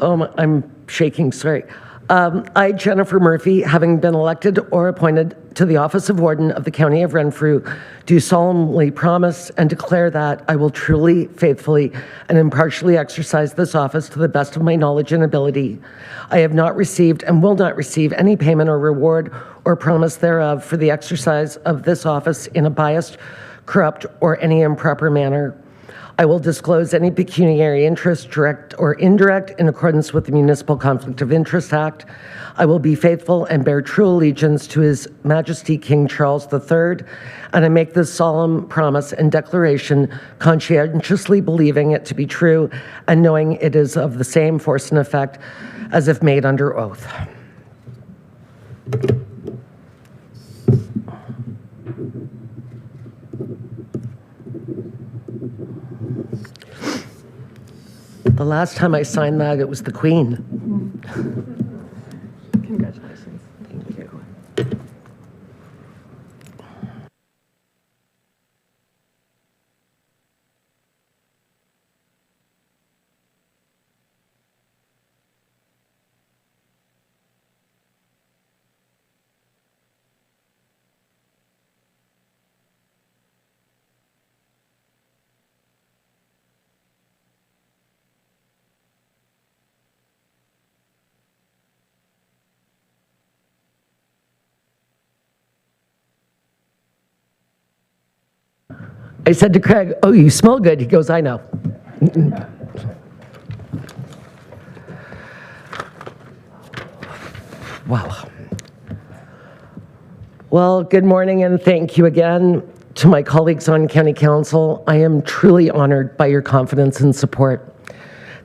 I'm shaking, sorry. I, Jennifer Murphy, having been elected or appointed to the office of Warden of the County of Renfrew, do solemnly promise and declare that I will truly, faithfully, and impartially exercise this office to the best of my knowledge and ability. I have not received and will not receive any payment or reward or promise thereof for the exercise of this office in a biased, corrupt, or any improper manner. I will disclose any pecuniary interest, direct or indirect, in accordance with the Municipal Conflict of Interest Act. I will be faithful and bear true allegiance to His Majesty King Charles III, and I make this solemn promise and declaration conscientiously believing it to be true and knowing it is of the same force and effect as if made under oath. The last time I signed that, it was the Queen. Congratulations. Thank you. I said to Craig, "Oh, you smell good." He goes, "I know." Wow. Well, good morning and thank you again to my colleagues on County Council. I am truly honored by your confidence and support.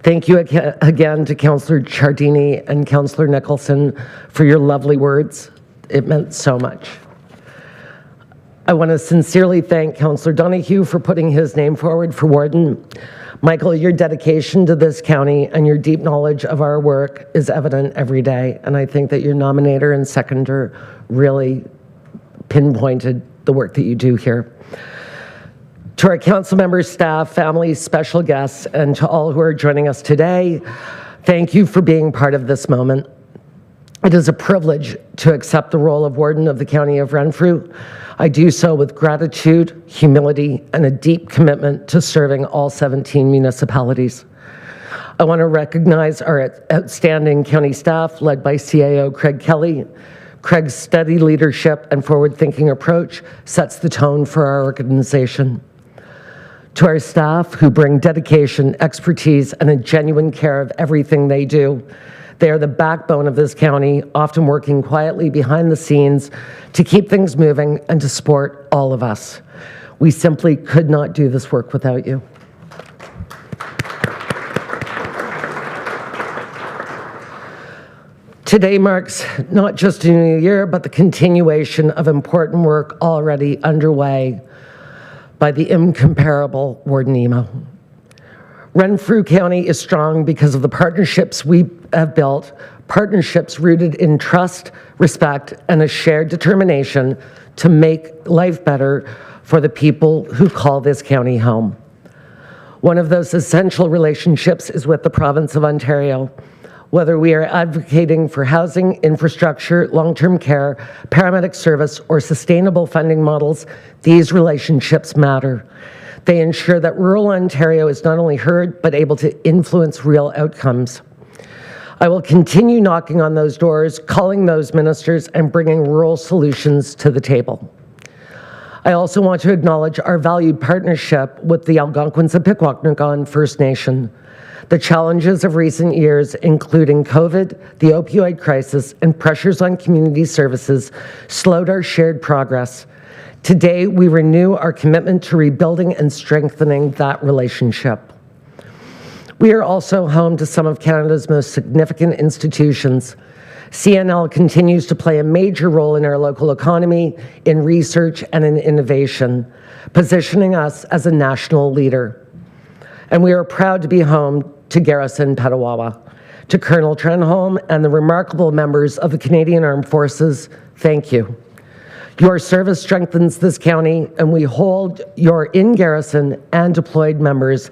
Thank you again to Councillor Ciardini and Councillor Nicholson for your lovely words. It meant so much. I want to sincerely thank Councillor Donahue for putting his name forward for warden. Michael, your dedication to this county and your deep knowledge of our work is evident every day, and I think that your nominator and seconder really pinpointed the work that you do here. To our council members, staff, families, special guests, and to all who are joining us today, thank you for being part of this moment. It is a privilege to accept the role of Warden of the County of Renfrew. I do so with gratitude, humility, and a deep commitment to serving all 17 municipalities. I want to recognize our outstanding county staff led by CAO Craig Kelly. Craig's steady leadership and forward-thinking approach sets the tone for our organization. To our staff who bring dedication, expertise, and a genuine care of everything they do, they are the backbone of this county, often working quietly behind the scenes to keep things moving and to support all of us. We simply could not do this work without you. Today marks not just a new year, but the continuation of important work already underway by the incomparable Warden Emo. Renfrew County is strong because of the partnerships we have built, partnerships rooted in trust, respect, and a shared determination to make life better for the people who call this county home. One of those essential relationships is with the province of Ontario. Whether we are advocating for housing, infrastructure, long-term care, paramedic service, or sustainable funding models, these relationships matter. They ensure that rural Ontario is not only heard, but able to influence real outcomes. I will continue knocking on those doors, calling those ministers, and bringing rural solutions to the table. I also want to acknowledge our valued partnership with the Algonquins of Pikwakanagan First Nation. The challenges of recent years, including COVID, the opioid crisis, and pressures on community services, slowed our shared progress. Today, we renew our commitment to rebuilding and strengthening that relationship. We are also home to some of Canada's most significant institutions. CNL continues to play a major role in our local economy, in research, and in innovation, positioning us as a national leader. And we are proud to be home to Garrison Petawawa. To Colonel Trenholm and the remarkable members of the Canadian Armed Forces, thank you. Your service strengthens this county, and we hold your in-garrison and deployed members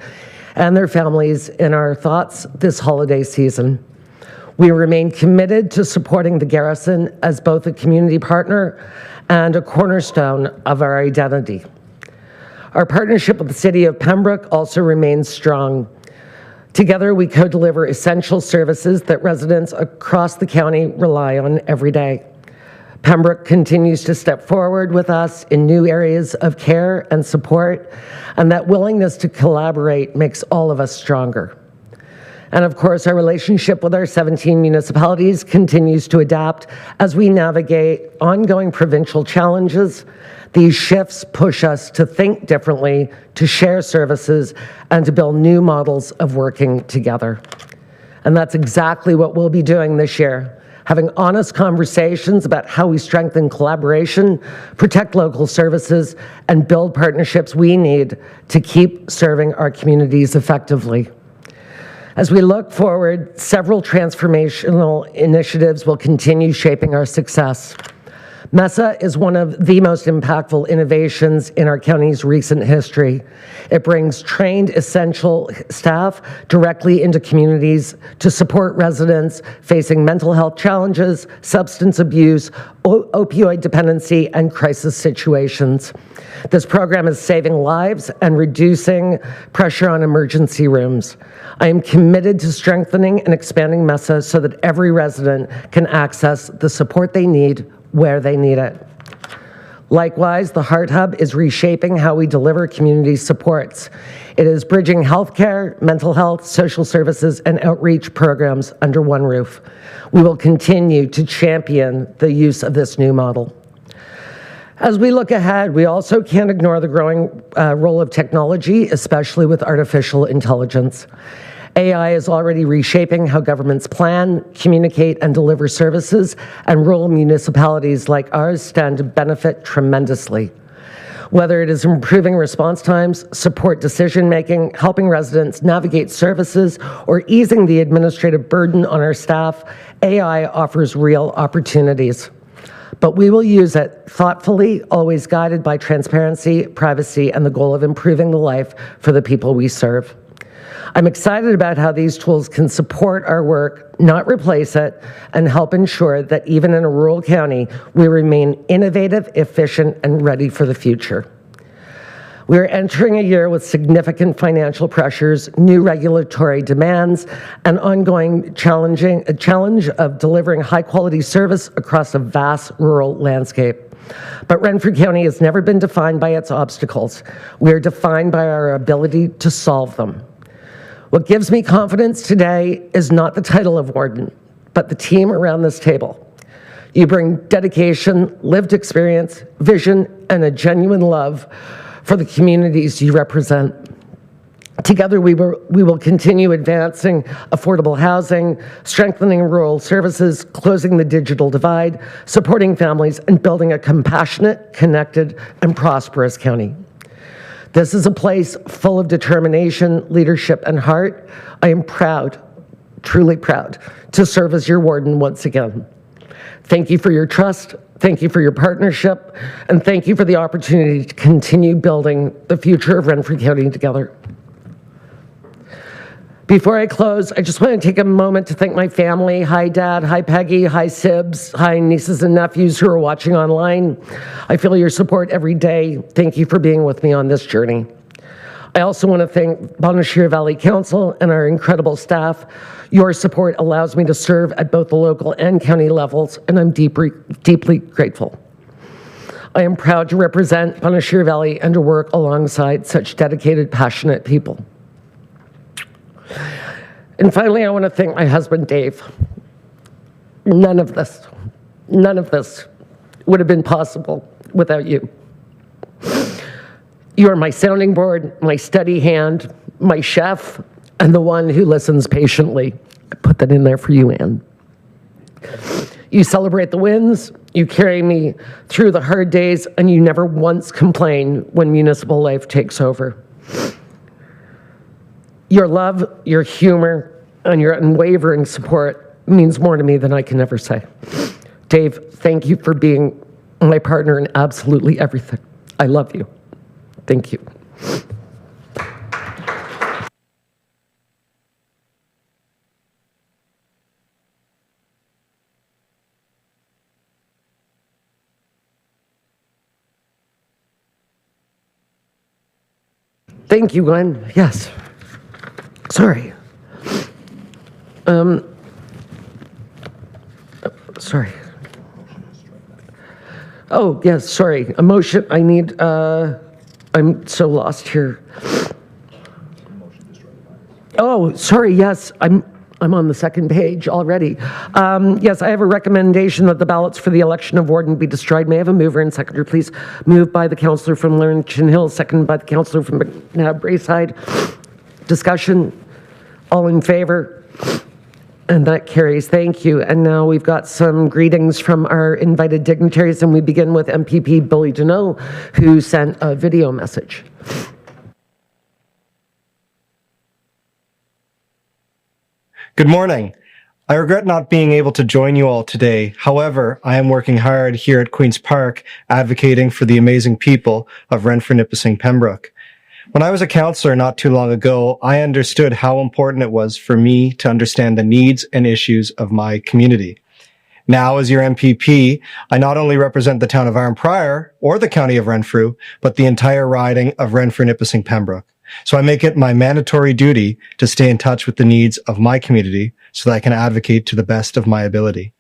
and their families in our thoughts this holiday season. We remain committed to supporting the garrison as both a community partner and a cornerstone of our identity. Our partnership with the City of Pembroke also remains strong. Together, we co-deliver essential services that residents across the county rely on every day. Pembroke continues to step forward with us in new areas of care and support, and that willingness to collaborate makes all of us stronger. And of course, our relationship with our 17 municipalities continues to adapt as we navigate ongoing provincial challenges. These shifts push us to think differently, to share services, and to build new models of working together. And that's exactly what we'll be doing this year. Having honest conversations about how we strengthen collaboration, protect local services, and build partnerships we need to keep serving our communities effectively. As we look forward, several transformational initiatives will continue shaping our success. MESA is one of the most impactful innovations in our county's recent history. It brings trained essential staff directly into communities to support residents facing mental health challenges, substance abuse, opioid dependency, and crisis situations. This program is saving lives and reducing pressure on emergency rooms. I am committed to strengthening and expanding MESA so that every resident can access the support they need where they need it. Likewise, the Heart Hub is reshaping how we deliver community supports. It is bridging healthcare, mental health, social services, and outreach programs under one roof. We will continue to champion the use of this new model. As we look ahead, we also can't ignore the growing role of technology, especially with artificial intelligence. AI is already reshaping how governments plan, communicate, and deliver services, and rural municipalities like ours stand to benefit tremendously. Whether it is improving response times, support decision-making, helping residents navigate services, or easing the administrative burden on our staff, AI offers real opportunities. But we will use it thoughtfully, always guided by transparency, privacy, and the goal of improving the life for the people we serve. I'm excited about how these tools can support our work, not replace it, and help ensure that even in a rural county, we remain innovative, efficient, and ready for the future. We are entering a year with significant financial pressures, new regulatory demands, and ongoing challenge of delivering high-quality service across a vast rural landscape. But Renfrew County has never been defined by its obstacles. We are defined by our ability to solve them. What gives me confidence today is not the title of warden, but the team around this table. You bring dedication, lived experience, vision, and a genuine love for the communities you represent. Together, we will continue advancing affordable housing, strengthening rural services, closing the digital divide, supporting families, and building a compassionate, connected, and prosperous county. This is a place full of determination, leadership, and heart. I am proud, truly proud, to serve as your warden once again. Thank you for your trust, thank you for your partnership, and thank you for the opportunity to continue building the future of Renfrew County together. Before I close, I just want to take a moment to thank my family. Hi, Dad. Hi, Peggy. Hi, Sibs. Hi, nieces and nephews who are watching online. I feel your support every day. Thank you for being with me on this journey. I also want to thank Bonashir Valley Council and our incredible staff. Your support allows me to serve at both the local and county levels, and I'm deeply grateful. I am proud to represent Bonashir Valley and to work alongside such dedicated, passionate people. And finally, I want to thank my husband, Dave. None of this would have been possible without you. You are my sounding board, my steady hand, my chef, and the one who listens patiently. I put that in there for you, Ann. You celebrate the wins, you carry me through the hard days, and you never once complain when municipal life takes over. Your love, your humor, and your unwavering support means more to me than I can ever say. Dave, thank you for being my partner in absolutely everything. I love you. Thank you. Thank you, Glenn. Yes. Sorry. Sorry. Oh, yes, sorry. Emotion, I need, I'm so lost here. Oh, sorry, yes, I'm on the second page already. Yes, I have a recommendation that the ballots for the election of warden be destroyed. May I have a mover and seconder, please? Moved by the councillor from Laurentian Hill, seconded by the councillor from Braeside. Discussion, all in favor? And that carries, thank you. And now we've got some greetings from our invited dignitaries, and we begin with MPP Billy Deneau, who sent a video message. Good morning. I regret not being able to join you all today. However, I am working hard here at Queen's Park, advocating for the amazing people of Renfrew, Nipissing, Pembroke. When I was a councillor not too long ago, I understood how important it was for me to understand the needs and issues of my community. Now, as your MPP, I not only represent the town of Arnprior or the county of Renfrew, but the entire riding of Renfrew, Nipissing, Pembroke. So I make it my mandatory duty to stay in touch with the needs of my community so that I can advocate to the best of my ability.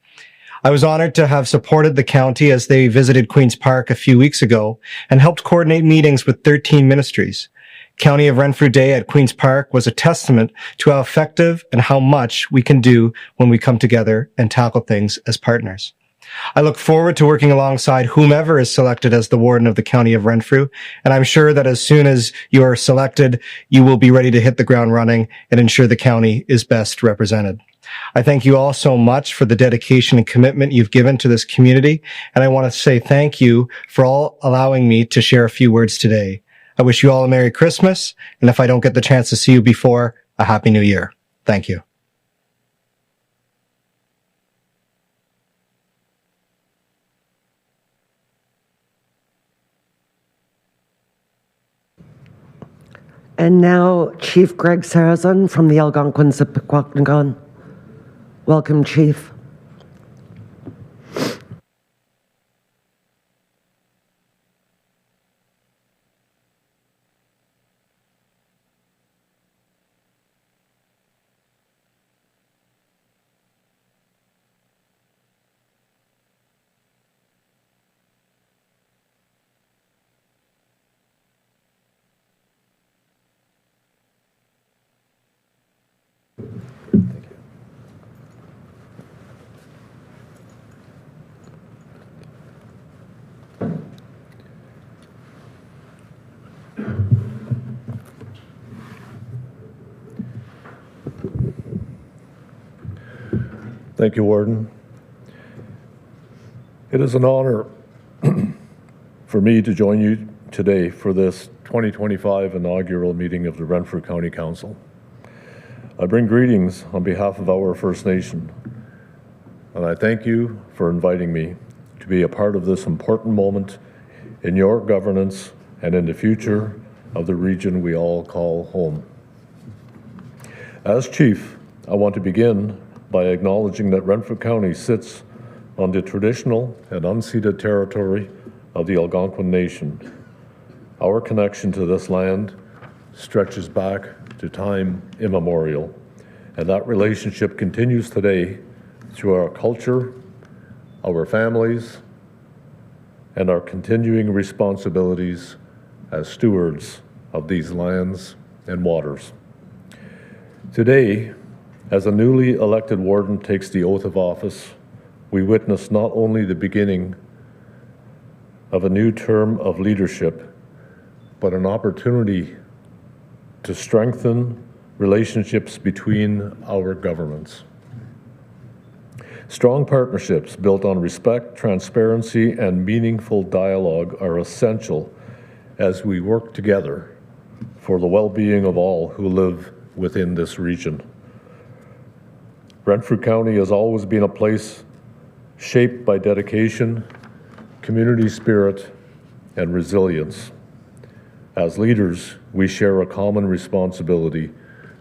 I was honored to have supported the county as they visited Queen's Park a few weeks ago and helped coordinate meetings with 13 ministries. County of Renfrew Day at Queen's Park was a testament to how effective and how much we can do when we come together and tackle things as partners. I look forward to working alongside whomever is selected as the warden of the County of Renfrew, and I'm sure that as soon as you are selected, you will be ready to hit the ground running and ensure the county is best represented. I thank you all so much for the dedication and commitment you've given to this community, and I want to say thank you for all allowing me to share a few words today. I wish you all a Merry Christmas, and if I don't get the chance to see you before, a Happy New Year. Thank you. And now, Chief Greg Sarazan from the Algonquins of Pequotnagon. Welcome, Chief. Thank you, Warden. It is an honor for me to join you today for this 2025 inaugural meeting of the Renfrew County Council. I bring greetings on behalf of our First Nation, and I thank you for inviting me to be a part of this important moment in your governance and in the future of the region we all call home. As Chief, I want to begin by acknowledging that Renfrew County sits on the traditional and unceded territory of the Algonquin Nation. Our connection to this land stretches back to time immemorial, and that relationship continues today through our culture, our families, and our continuing responsibilities as stewards of these lands and waters. Today, as a newly elected warden takes the oath of office, we witness not only the beginning of a new term of leadership, but an opportunity to strengthen relationships between our governments. Strong partnerships built on respect, transparency, and meaningful dialogue are essential as we work together for the well-being of all who live within this region. Renfrew County has always been a place shaped by dedication, community spirit, and resilience. As leaders, we share a common responsibility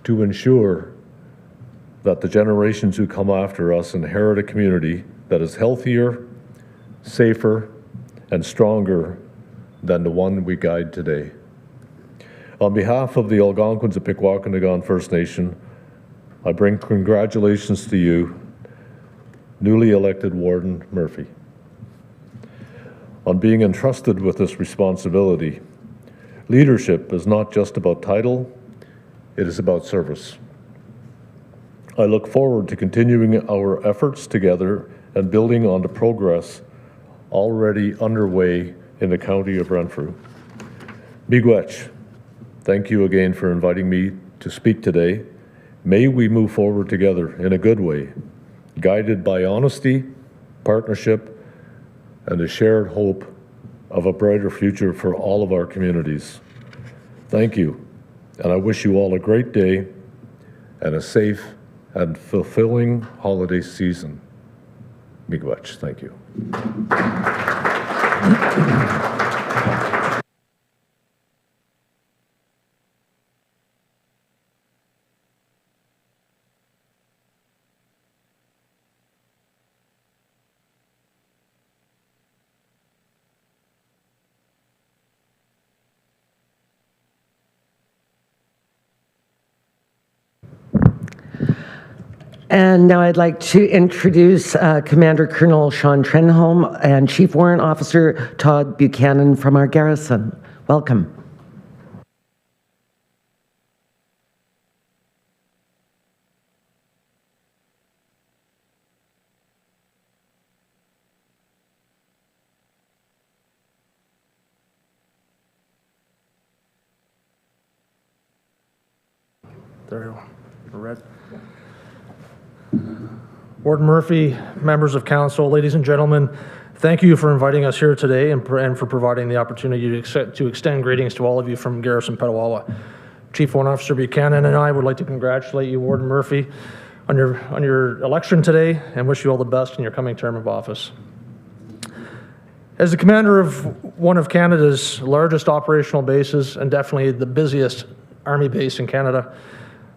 to ensure that the generations who come after us inherit a community that is healthier, safer, and stronger than the one we guide today. On behalf of the Algonquins of Pequotnagon First Nation, I bring congratulations to you, newly elected Warden Murphy, on being entrusted with this responsibility. Leadership is not just about title, it is about service. I look forward to continuing our efforts together and building on the progress already underway in the County of Renfrew. Miigwech, thank you again for inviting me to speak today. May we move forward together in a good way, guided by honesty, partnership, and a shared hope of a brighter future for all of our communities. Thank you, and I wish you all a great day and a safe and fulfilling holiday season. Miigwech, thank you. And now I'd like to introduce Commander Colonel Sean Trenholm and Chief Warrant Officer Todd Buchanan from our garrison. Welcome. There you go. Red. Warden Murphy, members of council, ladies and gentlemen, thank you for inviting us here today and for providing the opportunity to extend greetings to all of you from Garrison Petawawa. Chief Warrant Officer Buchanan and I would like to congratulate you, Warden Murphy, on your election today and wish you all the best in your coming term of office. As the commander of one of Canada's largest operational bases and definitely the busiest Army base in Canada,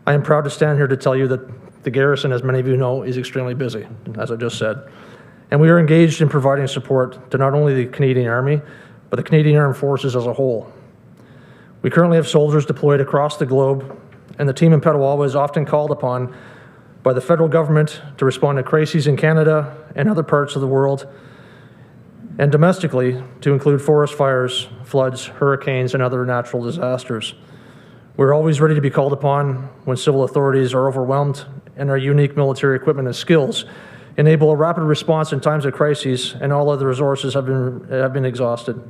I am proud to stand here to tell you that the garrison, as many of you know, is extremely busy, as I just said. And we are engaged in providing support to not only the Canadian Army, but the Canadian Armed Forces as a whole. We currently have soldiers deployed across the globe, and the team in Petawawa is often called upon by the federal government to respond to crises in Canada and other parts of the world, and domestically to include forest fires, floods, hurricanes, and other natural disasters. We're always ready to be called upon when civil authorities are overwhelmed, and our unique military equipment and skills enable a rapid response in times of crises, and all other resources have been exhausted.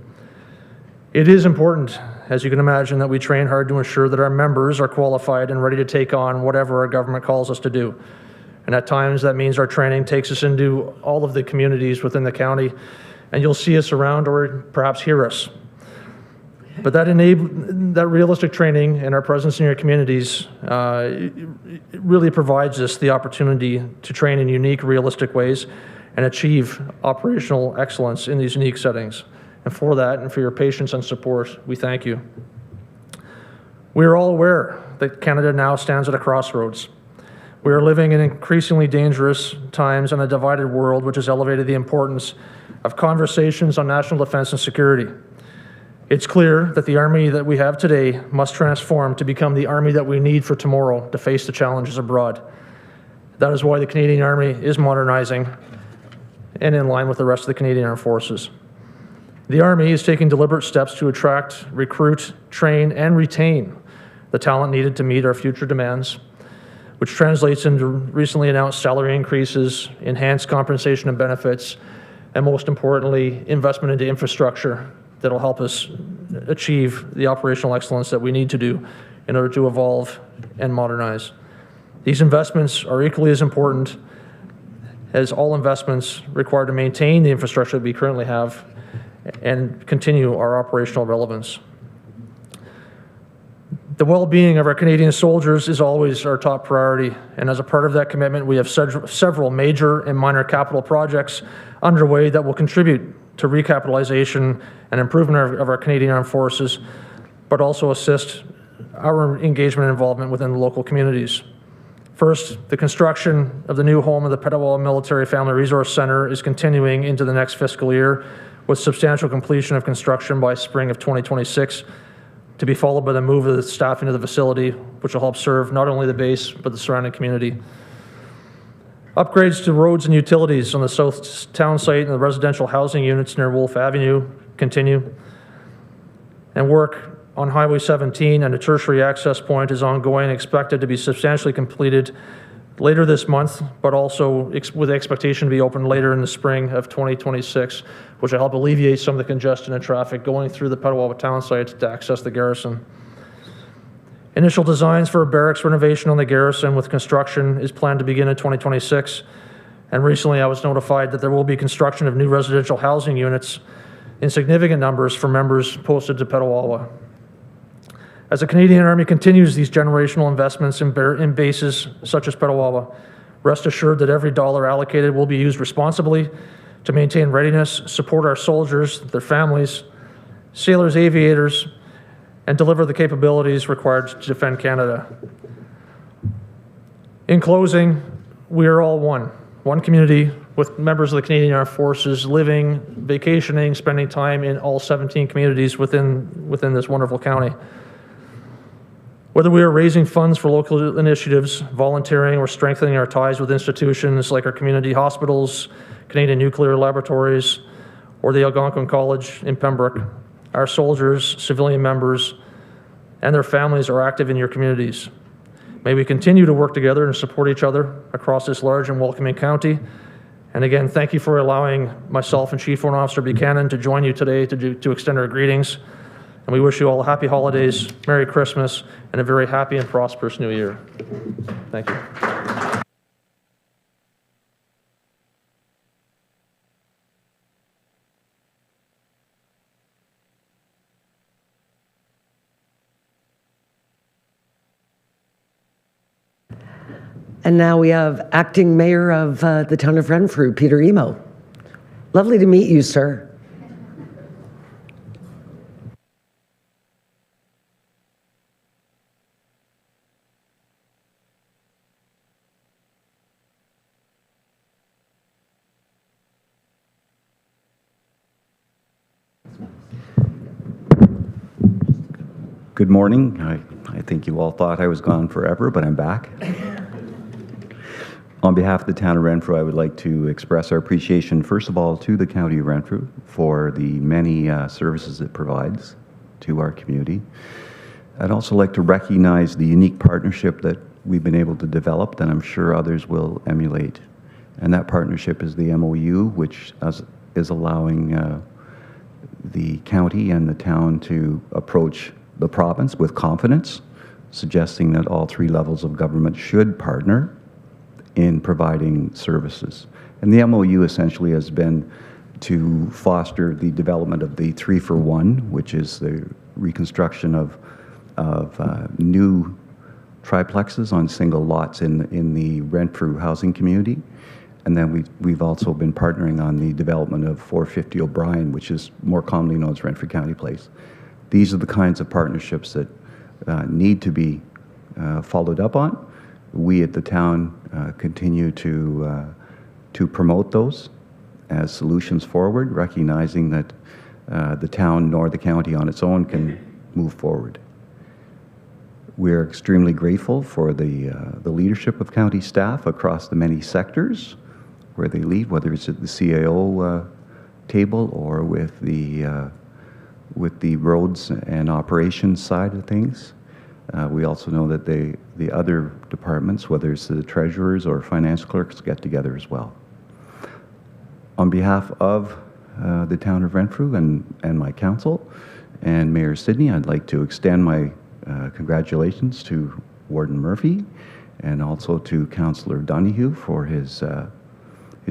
It is important, as you can imagine, that we train hard to ensure that our members are qualified and ready to take on whatever our government calls us to do. And at times that means our training takes us into all of the communities within the county, and you'll see us around or perhaps hear us. But that realistic training and our presence in your communities it really provides us the opportunity to train in unique, realistic ways and achieve operational excellence in these unique settings. And for that, and for your patience and support, we thank you. We are all aware that Canada now stands at a crossroads. We are living in increasingly dangerous times in a divided world, which has elevated the importance of conversations on national defense and security. It's clear that the Army that we have today must transform to become the Army that we need for tomorrow to face the challenges abroad. That is why the Canadian Army is modernizing and in line with the rest of the Canadian Armed Forces. The Army is taking deliberate steps to attract, recruit, train, and retain the talent needed to meet our future demands, which translates into recently announced salary increases, enhanced compensation and benefits, and most importantly, investment into infrastructure that'll help us achieve the operational excellence that we need to do in order to evolve and modernize. These investments are equally as important as all investments required to maintain the infrastructure that we currently have and continue our operational relevance. The well-being of our Canadian soldiers is always our top priority, and as a part of that commitment, we have several major and minor capital projects underway that will contribute to recapitalization and improvement of our Canadian Armed Forces, but also assist our engagement and involvement within the local communities. First, the construction of the new home of the Petawawa Military Family Resource Center is continuing into the next fiscal year, with substantial completion of construction by spring of 2026, to be followed by the move of the staff into the facility, which will help serve not only the base, but the surrounding community. Upgrades to roads and utilities on the south town site and the residential housing units near Wolf Avenue continue. And work on Highway 17 and a tertiary access point is ongoing, expected to be substantially completed later this month, but also with the expectation to be open later in the spring of 2026, which will help alleviate some of the congestion and traffic going through the Petawawa town site to access the garrison. Initial designs for a barracks renovation on the garrison with construction is planned to begin in 2026. And recently I was notified that there will be construction of new residential housing units in significant numbers for members posted to Petawawa. As the Canadian Army continues these generational investments in bases such as Petawawa, rest assured that every dollar allocated will be used responsibly to maintain readiness, support our soldiers, their families, sailors, aviators, and deliver the capabilities required to defend Canada. In closing, we are all one community with members of the Canadian Armed Forces living, vacationing, spending time in all 17 communities within this wonderful county. Whether we are raising funds for local initiatives, volunteering, or strengthening our ties with institutions like our community hospitals, Canadian Nuclear Laboratories, or the Algonquin College in Pembroke, our soldiers, civilian members, and their families are active in your communities. May we continue to work together and support each other across this large and welcoming county. And again, thank you for allowing myself and Chief Warrant Officer Buchanan to join you today to extend our greetings. And we wish you all happy holidays, Merry Christmas, and a very happy and prosperous New Year. Thank you. And now we have Acting Mayor of the town of Renfrew, Peter Emo. Lovely to meet you, sir. Good morning. I think you all thought I was gone forever, but I'm back. On behalf of the town of Renfrew, I would like to express our appreciation, first of all, to the county of Renfrew for the many services it provides to our community. I'd also like to recognize the unique partnership that we've been able to develop that I'm sure others will emulate. And that partnership is the MOU, which is allowing the county and the town to approach the province with confidence, suggesting that all three levels of government should partner in providing services. And the MOU essentially has been to foster the development of the 3-for-1, which is the reconstruction of new triplexes on single lots in the Renfrew housing community. And then we've also been partnering on the development of 450 O'Brien, which is more commonly known as Renfrew County Place. These are the kinds of partnerships that need to be followed up on. We at the town continue to promote those as solutions forward, recognizing that the town nor the county on its own can move forward. We are extremely grateful for the leadership of county staff across the many sectors where they lead, whether it's at the CAO table or with the roads and operations side of things. We also know that the other departments, whether it's the treasurers or finance clerks, get together as well. On behalf of the town of Renfrew and my council and Mayor Sidney, I'd like to extend my congratulations to Warden Murphy and also to Councillor Donahue for his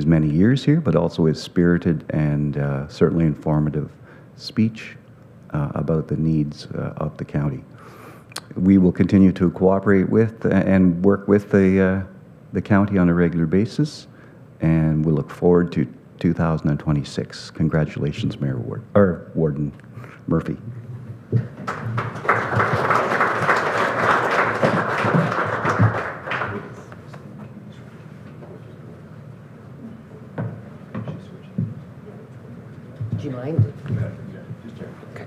many years here, but also his spirited and certainly informative speech about the needs of the county. We will continue to cooperate with and work with the county on a regular basis, and we look forward to 2026. Congratulations, Warden Murphy. Do you mind? Okay.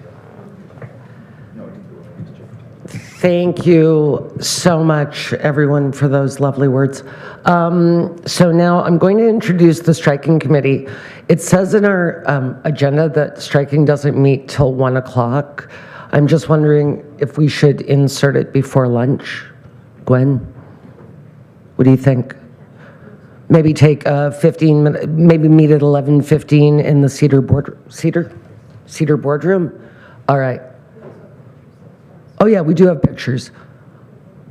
Thank you so much, everyone, for those lovely words. So now I'm going to introduce the striking committee. It says in our agenda that striking doesn't meet till 1 o'clock. I'm just wondering if we should insert it before lunch. Gwen, what do you think? Maybe take a 15-minute, maybe meet at 11:15 in the Cedar boardroom? All right. Oh yeah, we do have pictures.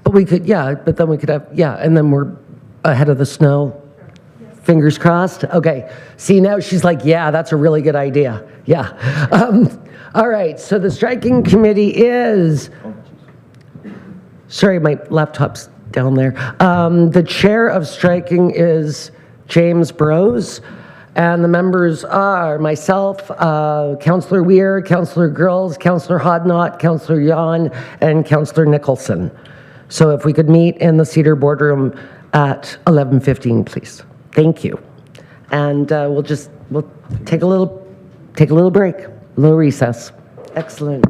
But we could, yeah, but then we could have, yeah, and then we're ahead of the snow. Fingers crossed? Okay. See, now she's like, yeah, that's a really good idea. Yeah. All right, so the striking committee is, sorry, my laptop's down there. The chair of striking is James Burrows, and the members are myself, Councillor Weir, Councillor Grills, Councillor Hodnott, Councillor Yon, and Councillor Nicholson. So if we could meet in the Cedar boardroom at 11:15, please. Thank you. And we'll take a little break, a little recess. Excellent.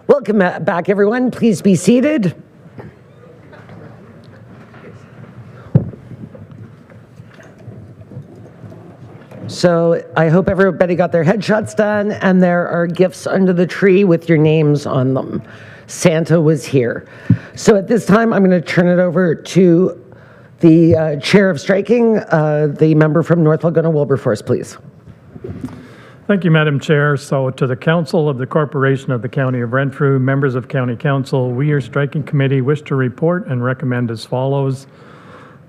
Welcome back, everyone. Please be seated. So I hope everybody got their headshots done, and there are gifts under the tree with your names on them. Santa was here. So at this time, I'm going to turn it over to the chair of striking, the member from North Laguna Wilberforce, please. Thank you, Madam Chair. So to the Council of the Corporation of the County of Renfrew, members of County Council, we, your striking committee, wish to report and recommend as follows.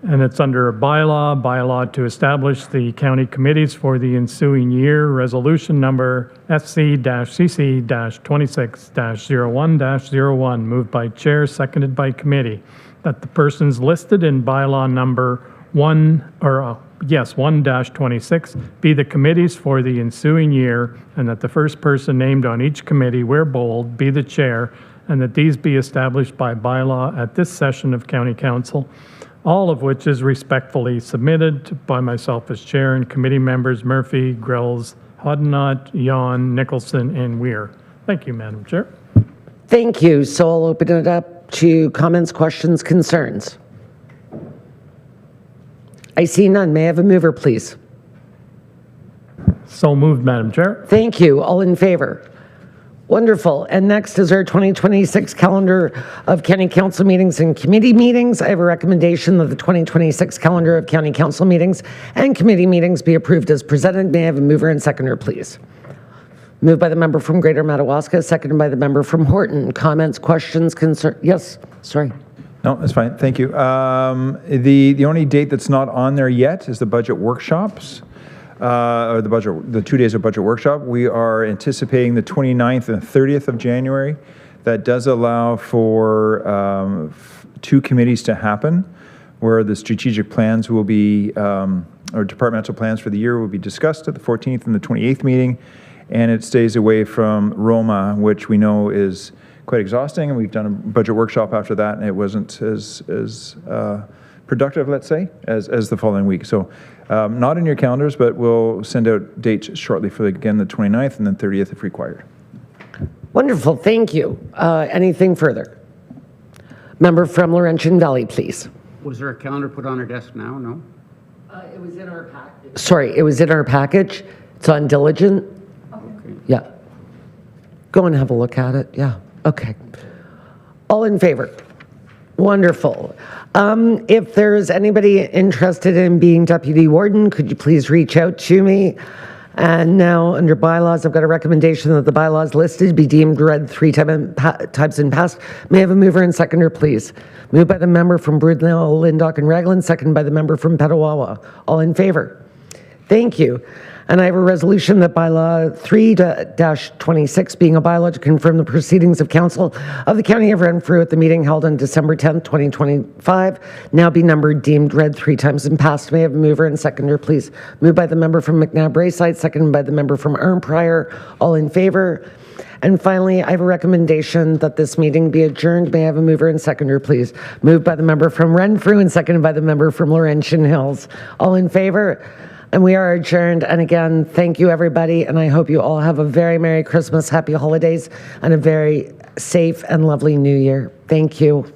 And it's under a bylaw to establish the county committees for the ensuing year, resolution number SC-CC-26-01-01, moved by chair, seconded by committee, that the persons listed in bylaw number 1-26 be the committees for the ensuing year, and that the first person named on each committee, where bold, be the chair, and that these be established by bylaw at this session of County Council, all of which is respectfully submitted by myself as chair and committee members Murphy, Grills, Hodnott, Yon, Nicholson, and Weir. Thank you, Madam Chair. Thank you. So I'll open it up to comments, questions, concerns. I see none. May I have a mover, please? So moved, Madam Chair. Thank you. All in favor? Wonderful. And next is our 2026 calendar of county council meetings and committee meetings. I have a recommendation that the 2026 calendar of county council meetings and committee meetings be approved as presented. May I have a mover and seconder, please? Moved by the member from Greater Madawaska, seconded by the member from Horton. Comments, questions, concerns? Yes, sorry. No, that's fine. Thank you. The only date that's not on there yet is the budget workshops. Or the 2 days of budget workshop. We are anticipating the 29th and 30th of January. That does allow for 2 committees to happen, where the strategic plans will be, or departmental plans for the year will be discussed at the 14th and the 28th meeting, and it stays away from Roma, which we know is quite exhausting, and we've done a budget workshop after that, and it wasn't as productive, let's say, as the following week. So not in your calendars, but we'll send out dates shortly for, again, the 29th and then 30th if required. Wonderful, thank you. Anything further? Member from Laurentian Valley, please. Was there a calendar put on our desk now? No? It was in our package. Sorry, it was in our package. It's on Diligent. Okay. Yeah. Go and have a look at it. Yeah, okay. All in favor? Wonderful. If there's anybody interested in being deputy warden, could you please reach out to me? And now, under bylaws, I've got a recommendation that the bylaws listed be deemed read 3 times and passed. May I have a mover and seconder, please? Moved by the member from Broodnell, Lindock, and Raglan, seconded by the member from Petawawa. All in favor? Thank you. And I have a resolution that bylaw 3-26, being a bylaw to confirm the proceedings of council of the County of Renfrew at the meeting held on December 10th, 2025, now be numbered, deemed read 3 times and passed. May I have a mover and seconder, please? Moved by the member from McNabb-Braeside, seconded by the member from Arnprior. All in favor? And finally, I have a recommendation that this meeting be adjourned. May I have a mover and seconder, please? Moved by the member from Renfrew and seconded by the member from Laurentian Hills. All in favor? And we are adjourned. And again, thank you, everybody. And I hope you all have a very Merry Christmas, Happy Holidays, and a very safe and lovely New Year. Thank you.